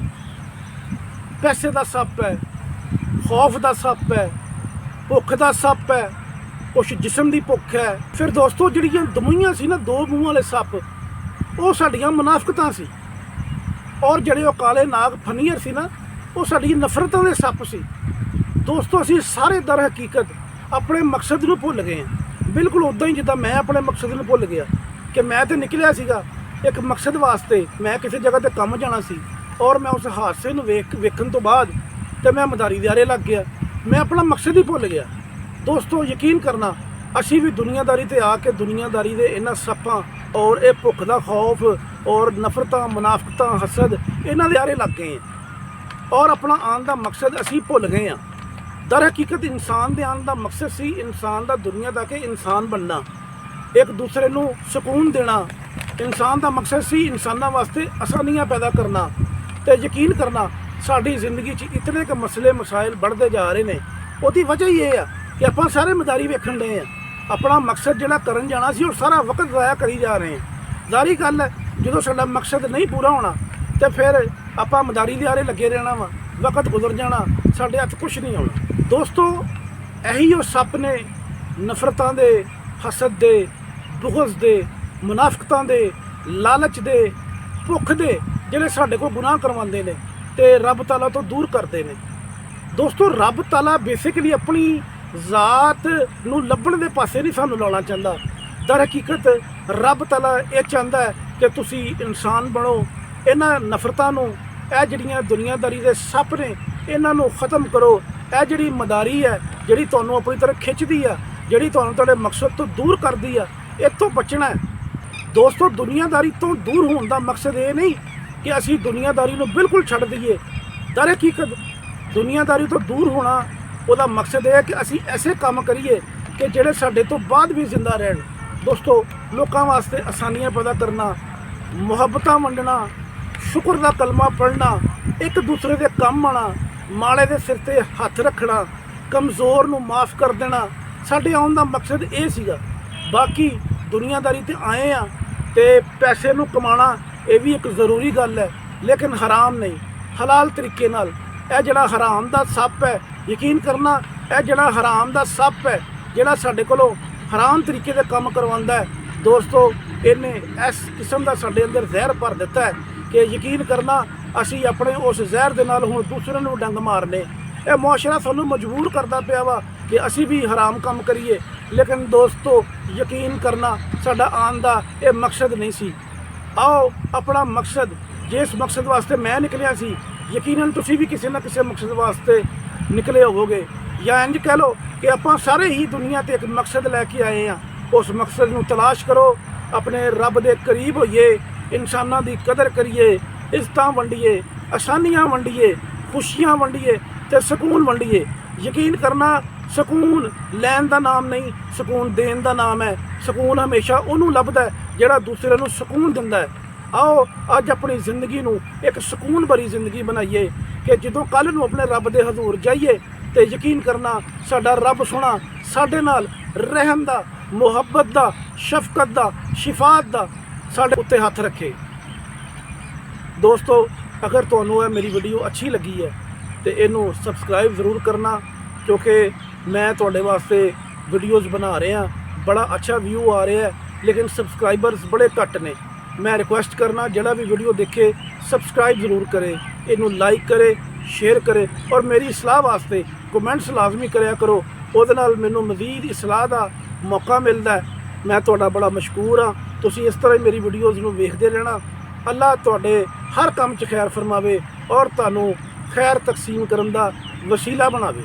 ਪੈਸੇ ਦਾ ਸੱਪ ਹੈ, ਖੌਫ ਦਾ ਸੱਪ ਹੈ, ਭੁੱਖ ਦਾ ਸੱਪ ਹੈ, ਕੁਛ ਜਿਸਮ ਦੀ ਭੁੱਖ ਹੈ। ਫਿਰ ਦੋਸਤੋ, ਜਿਹੜੀਆਂ ਦਮੂਈਆਂ ਸੀ ਨਾ, ਦੋ ਮੂੰਹ ਵਾਲੇ ਸੱਪ, ਉਹ ਸਾਡੀਆਂ ਮੁਨਾਫਕਤਾਂ ਸੀ, ਔਰ ਜਿਹੜੇ ਉਹ ਕਾਲੇ ਨਾਗ ਫਨੀਅਰ ਸੀ ਨਾ, ਉਹ ਸਾਡੀ ਨਫ਼ਰਤਾਂ ਦੇ ਸੱਪ ਸੀ। ਦੋਸਤੋ, ਅਸੀਂ ਸਾਰੇ ਦਰ ਹਕੀਕਤ ਆਪਣੇ ਮਕਸਦ ਨੂੰ ਭੁੱਲ ਗਏ ਹਾਂ, ਬਿਲਕੁਲ ਉੱਦਾਂ ਹੀ ਜਿੱਦਾਂ ਮੈਂ ਆਪਣੇ ਮਕਸਦ ਨੂੰ ਭੁੱਲ ਗਿਆ ਕਿ ਮੈਂ ਤੇ ਨਿਕਲਿਆ ਸੀਗਾ ਇੱਕ ਮਕਸਦ ਵਾਸਤੇ। ਮੈਂ ਕਿਸੇ ਜਗ੍ਹਾ ਤੇ ਕੰਮ ਜਾਣਾ ਸੀ, ਔਰ ਮੈਂ ਉਸ ਹਾਦਸੇ ਨੂੰ ਵੇਖਣ ਤੋਂ ਬਾਅਦ ਤੇ ਮੈਂ ਮਦਾਰੀ ਦੇ ਆਰੇ ਲੱਗ ਗਿਆ। ਮੈਂ ਆਪਣਾ ਮਕਸਦ ਹੀ ਭੁੱਲ ਗਿਆ। ਦੋਸਤੋ, ਯਕੀਨ ਕਰਨਾ, ਅਸੀਂ ਵੀ ਦੁਨੀਆਦਾਰੀ ਤੇ ਆ ਕੇ ਦੁਨੀਆਦਾਰੀ ਦੇ ਇਹਨਾਂ ਸੱਪਾਂ ਔਰ ਇਹ ਭੁੱਖ ਦਾ ਖੌਫ ਔਰ ਨਫ਼ਰਤਾਂ, ਮੁਨਾਫਕਤਾਂ, ਹਸਦ, ਇਹਨਾਂ ਦੇ ਆਰੇ ਲੱਗ ਗਏ ਹਾਂ, ਔਰ ਆਪਣਾ ਆਉਣ ਦਾ ਮਕਸਦ ਅਸੀਂ ਭੁੱਲ ਗਏ ਹਾਂ। ਦਰ ਹਕੀਕਤ ਇਨਸਾਨ ਦੇ ਆਉਣ ਦਾ ਮਕਸਦ ਸੀ ਇਨਸਾਨ ਦਾ ਦੁਨੀਆ ਦਾ ਕਿ ਇਨਸਾਨ ਬਣਨਾ, ਇੱਕ ਦੂਸਰੇ ਨੂੰ ਸਕੂਨ ਦੇਣਾ। ਇਨਸਾਨ ਦਾ ਮਕਸਦ ਸੀ ਇਨਸਾਨਾਂ ਵਾਸਤੇ ਆਸਾਨੀਆਂ ਪੈਦਾ ਕਰਨਾ। ਤੇ ਯਕੀਨ ਕਰਨਾ, ਸਾਡੀ ਜ਼ਿੰਦਗੀ 'ਚ ਇਤਨੇ ਕੁ ਮਸਲੇ ਮਸਾਇਲ बढ़ਦੇ ਜਾ ਰਹੇ ਨੇ। ਉਹਦੀ ਵਜ੍ਹਾ ਹੀ ਇਹ ਆ ਕਿ ਆਪਾਂ ਸਾਰੇ ਮਦਾਰੀ ਵੇਖਣ ਡਏ ਆ। ਆਪਣਾ ਮਕਸਦ ਜਿਹੜਾ ਕਰਨ ਜਾਣਾ ਸੀ, ਉਹ ਸਾਰਾ ਵਕਤ ਜ਼ਾਇਆ ਕਰੀ ਜਾ ਰਹੇ ਹਾਂ। ਜ਼ਾਰੀ ਗੱਲ ਹੈ, ਜਦੋਂ ਸਾਡਾ ਮਕਸਦ ਨਹੀਂ ਪੂਰਾ ਹੋਣਾ ਤੇ ਫਿਰ ਆਪਾਂ ਮਦਾਰੀ ਦੇ ਆਰੇ ਲੱਗੇ ਰਹਿਣਾ ਵਾ, ਵਕਤ ਗੁਜ਼ਰ ਜਾਣਾ, ਸਾਡੇ ਹੱਥ ਕੁਛ ਨਹੀਂ ਆਉਣਾ। ਦੋਸਤੋ, ਇਹੀ ਉਹ ਸੱਪ ਨੇ ਨਫ਼ਰਤਾਂ ਦੇ, ਹਸਦ ਦੇ, ਬੁग़ਜ਼ ਦੇ, ਮੁਨਾਫਕਤਾਂ ਦੇ, ਲਾਲਚ ਦੇ, ਭੁੱਖ ਦੇ, ਜਿਹੜੇ ਸਾਡੇ ਕੋਲ ਗੁਨਾਹ ਕਰਵਾਉਂਦੇ ਨੇ ਤੇ ਰੱਬ ਤਾਲਾ ਤੋਂ ਦੂਰ ਕਰਦੇ ਨੇ। ਦੋਸਤੋ, ਰੱਬ ਤਾਲਾ ਬੇਸਿਕਲੀ ਆਪਣੀ ਜ਼ਾਤ ਨੂੰ ਲੱਭਣ ਦੇ ਪਾਸੇ ਨਹੀਂ ਸਾਨੂੰ ਲਾਉਣਾ ਚਾਹੁੰਦਾ। ਦਰ ਹਕੀਕਤ ਰੱਬ ਤਾਲਾ ਇਹ ਚਾਹੁੰਦਾ ਹੈ ਕਿ ਤੁਸੀਂ ਇਨਸਾਨ ਬਣੋ। ਇਹਨਾਂ ਨਫ਼ਰਤਾਂ ਨੂੰ, ਇਹ ਜਿਹੜੀਆਂ ਦੁਨੀਆਦਾਰੀ ਦੇ ਸੱਪ ਨੇ, ਇਹਨਾਂ ਨੂੰ ਖ਼ਤਮ ਕਰੋ। ਇਹ ਜਿਹੜੀ ਮਦਾਰੀ ਹੈ, ਜਿਹੜੀ ਤੁਹਾਨੂੰ ਆਪਣੀ ਤਰਫ ਖਿੱਚਦੀ ਆ, ਜਿਹੜੀ ਤੁਹਾਨੂੰ ਤੁਹਾਡੇ ਮਕਸਦ ਤੋਂ ਦੂਰ ਕਰਦੀ ਆ, ਇਹ ਤੋਂ ਬਚਣਾ ਹੈ। ਦੋਸਤੋ, ਦੁਨੀਆਦਾਰੀ ਤੋਂ ਦੂਰ ਹੋਣ ਦਾ ਮਕਸਦ ਇਹ ਨਹੀਂ ਕਿ ਅਸੀਂ ਦੁਨੀਆਦਾਰੀ ਨੂੰ ਬਿਲਕੁਲ ਛੱਡ ਦਈਏ। ਦਰ ਹਕੀਕਤ ਦੁਨੀਆਦਾਰੀ ਤੋਂ ਦੂਰ ਹੋਣਾ, ਉਹਦਾ ਮਕਸਦ ਇਹ ਹੈ ਕਿ ਅਸੀਂ ਐਸੇ ਕੰਮ ਕਰੀਏ ਕਿ ਜਿਹੜੇ ਸਾਡੇ ਤੋਂ ਬਾਅਦ ਵੀ ਜ਼ਿੰਦਾ ਰਹਿਣ। ਦੋਸਤੋ, ਲੋਕਾਂ ਵਾਸਤੇ ਆਸਾਨੀਆਂ ਪੈਦਾ ਕਰਨਾ, ਮੁਹੱਬਤਾਂ ਵੰਡਣਾ, ਸ਼ੁਕਰ ਦਾ ਕਲਮਾ ਪੜ੍ਹਨਾ, ਇੱਕ ਦੂਸਰੇ ਦੇ ਕੰਮ ਆਉਣਾ, ਮਾੜੇ ਦੇ ਸਿਰ ਤੇ ਹੱਥ ਰੱਖਣਾ, ਕਮਜ਼ੋਰ ਨੂੰ ਮਾਫ ਕਰ ਦੇਣਾ, ਸਾਡੇ ਆਉਣ ਦਾ ਮਕਸਦ ਇਹ ਸੀਗਾ। ਬਾਕੀ ਦੁਨੀਆਦਾਰੀ ਤੇ ਆਏ ਆ ਤੇ ਪੈਸੇ ਨੂੰ ਕਮਾਉਣਾ ਇਹ ਵੀ ਇੱਕ ਜ਼ਰੂਰੀ ਗੱਲ ਹੈ, ਲੇਕਿਨ ਹਰਾਮ ਨਹੀਂ, ਹਲਾਲ ਤਰੀਕੇ ਨਾਲ। ਇਹ ਜਿਹੜਾ ਹਰਾਮ ਦਾ ਸੱਪ ਹੈ, ਯਕੀਨ ਕਰਨਾ, ਇਹ ਜਿਹੜਾ ਹਰਾਮ ਦਾ ਸੱਪ ਹੈ, ਜਿਹੜਾ ਸਾਡੇ ਕੋਲੋਂ ਹਰਾਮ ਤਰੀਕੇ ਦੇ ਕੰਮ ਕਰਵਾਉਂਦਾ ਹੈ, ਦੋਸਤੋ, ਇਹਨੇ ਇਸ ਕਿਸਮ ਦਾ ਸਾਡੇ ਅੰਦਰ ਜ਼ਹਿਰ ਭਰ ਦਿੱਤਾ ਹੈ ਕਿ ਯਕੀਨ ਕਰਨਾ, ਅਸੀਂ ਆਪਣੇ ਉਸ ਜ਼ਹਿਰ ਦੇ ਨਾਲ ਹੁਣ ਦੂਸਰਿਆਂ ਨੂੰ ਡੰਗ ਮਾਰਨੇ। ਇਹ ਮੁਆਸ਼ਰਾ ਸਾਨੂੰ ਮਜਬੂਰ ਕਰਦਾ ਪਿਆ ਵਾ ਕਿ ਅਸੀਂ ਵੀ ਹਰਾਮ ਕੰਮ ਕਰੀਏ। ਲੇਕਿਨ ਦੋਸਤੋ, ਯਕੀਨ ਕਰਨਾ, ਸਾਡਾ ਆਉਣ ਦਾ ਇਹ ਮਕਸਦ ਨਹੀਂ ਸੀ। ਆਓ ਆਪਣਾ ਮਕਸਦ, ਜਿਸ ਮਕਸਦ ਵਾਸਤੇ ਮੈਂ ਨਿਕਲਿਆ ਸੀ, ਯਕੀਨਨ ਤੁਸੀਂ ਵੀ ਕਿਸੇ ਨਾ ਕਿਸੇ ਮਕਸਦ ਵਾਸਤੇ ਨਿਕਲੇ ਹੋਵੋਗੇ, ਜਾਂ ਇੰਜ ਕਹਿ ਲਓ ਕਿ ਆਪਾਂ ਸਾਰੇ ਹੀ ਦੁਨੀਆ ਤੇ ਇੱਕ ਮਕਸਦ ਲੈ ਕੇ ਆਏ ਹਾਂ। ਉਸ ਮਕਸਦ ਨੂੰ ਤਲਾਸ਼ ਕਰੋ, ਆਪਣੇ ਰੱਬ ਦੇ ਕਰੀਬ ਹੋਈਏ, ਇਨਸਾਨਾਂ ਦੀ ਕਦਰ ਕਰੀਏ, ਇੱਜ਼ਤਾਂ ਵੰਡੀਏ, ਆਸਾਨੀਆਂ ਵੰਡੀਏ, ਖੁਸ਼ੀਆਂ ਵੰਡੀਏ ਤੇ ਸਕੂਨ ਵੰਡੀਏ। ਯਕੀਨ ਕਰਨਾ, ਸਕੂਨ ਲੈਣ ਦਾ ਨਾਮ ਨਹੀਂ, ਸਕੂਨ ਦੇਣ ਦਾ ਨਾਮ ਹੈ। ਸਕੂਨ ਹਮੇਸ਼ਾ ਉਹਨੂੰ ਲੱਭਦਾ ਹੈ ਜਿਹੜਾ ਦੂਸਰੇ ਨੂੰ ਸਕੂਨ ਦਿੰਦਾ ਹੈ। ਆਓ ਅੱਜ ਆਪਣੀ ਜ਼ਿੰਦਗੀ ਨੂੰ ਇੱਕ ਸਕੂਨ ਭਰੀ ਜ਼ਿੰਦਗੀ ਬਣਾਈਏ ਕਿ ਜਦੋਂ ਕੱਲ੍ਹ ਨੂੰ ਆਪਣੇ ਰੱਬ ਦੇ ਹਜ਼ੂਰ ਜਾਈਏ ਤੇ ਯਕੀਨ ਕਰਨਾ ਸਾਡਾ ਰੱਬ ਸੋਹਣਾ ਸਾਡੇ ਨਾਲ ਰਹਿਮ ਦਾ, ਮੁਹੱਬਤ ਦਾ, ਸ਼ਫਕਤ ਦਾ, ਸ਼ਿਫਾਤ ਦਾ ਸਾਡੇ ਉੱਤੇ ਹੱਥ ਰੱਖੇ। ਦੋਸਤੋ, ਅਗਰ ਤੁਹਾਨੂੰ ਇਹ ਮੇਰੀ ਵੀਡੀਓ ਅੱਛੀ ਲੱਗੀ ਹੈ ਤੇ ਇਹਨੂੰ ਸਬਸਕ੍ਰਾਈਬ ਜ਼ਰੂਰ ਕਰਨਾ, ਕਿਉਂਕਿ ਮੈਂ ਤੁਹਾਡੇ ਵਾਸਤੇ ਵੀਡੀਓਜ਼ ਬਣਾ ਰਿਹਾ, ਬੜਾ ਅੱਛਾ ਵਿਊ ਆ ਰਿਹਾ ਹੈ, ਲੇਕਿਨ ਸਬਸਕ੍ਰਾਈਬਰਸ ਬੜੇ ਘੱਟ ਨੇ। ਮੈਂ ਰਿਕੁਐਸਟ ਕਰਨਾ ਜਿਹੜਾ ਵੀ ਵੀਡੀਓ ਦੇਖੇ ਸਬਸਕ੍ਰਾਈਬ ਜ਼ਰੂਰ ਕਰੇ, ਇਹਨੂੰ ਲਾਈਕ ਕਰੇ, ਸ਼ੇਅਰ ਕਰੇ ਔਰ ਮੇਰੀ ਸਲਾਹ ਵਾਸਤੇ ਕਮੈਂਟਸ ਲਾਜ਼ਮੀ ਕਰਿਆ ਕਰੋ। ਉਹਦੇ ਨਾਲ ਮੈਨੂੰ ਮਜ਼ੀਦ ਇਸਲਾਹ ਦਾ ਮੌਕਾ ਮਿਲਦਾ ਹੈ। ਮੈਂ ਤੁਹਾਡਾ ਬੜਾ ਮਸ਼ਕੂਰ ਹਾਂ। ਤੁਸੀਂ ਇਸ ਤਰ੍ਹਾਂ ਹੀ ਮੇਰੀ ਵੀਡੀਓਜ਼ ਨੂੰ ਵੇਖਦੇ ਰਹਿਣਾ। ਅੱਲਾਹ ਤੁਹਾਡੇ ਹਰ ਕੰਮ 'ਚ ਖੈਰ ਫਰਮਾਵੇ ਔਰ ਤੁਹਾਨੂੰ ਖੈਰ ਤਕਸੀਮ ਕਰਨ ਦਾ ਵਸੀਲਾ ਬਣਾਵੇ।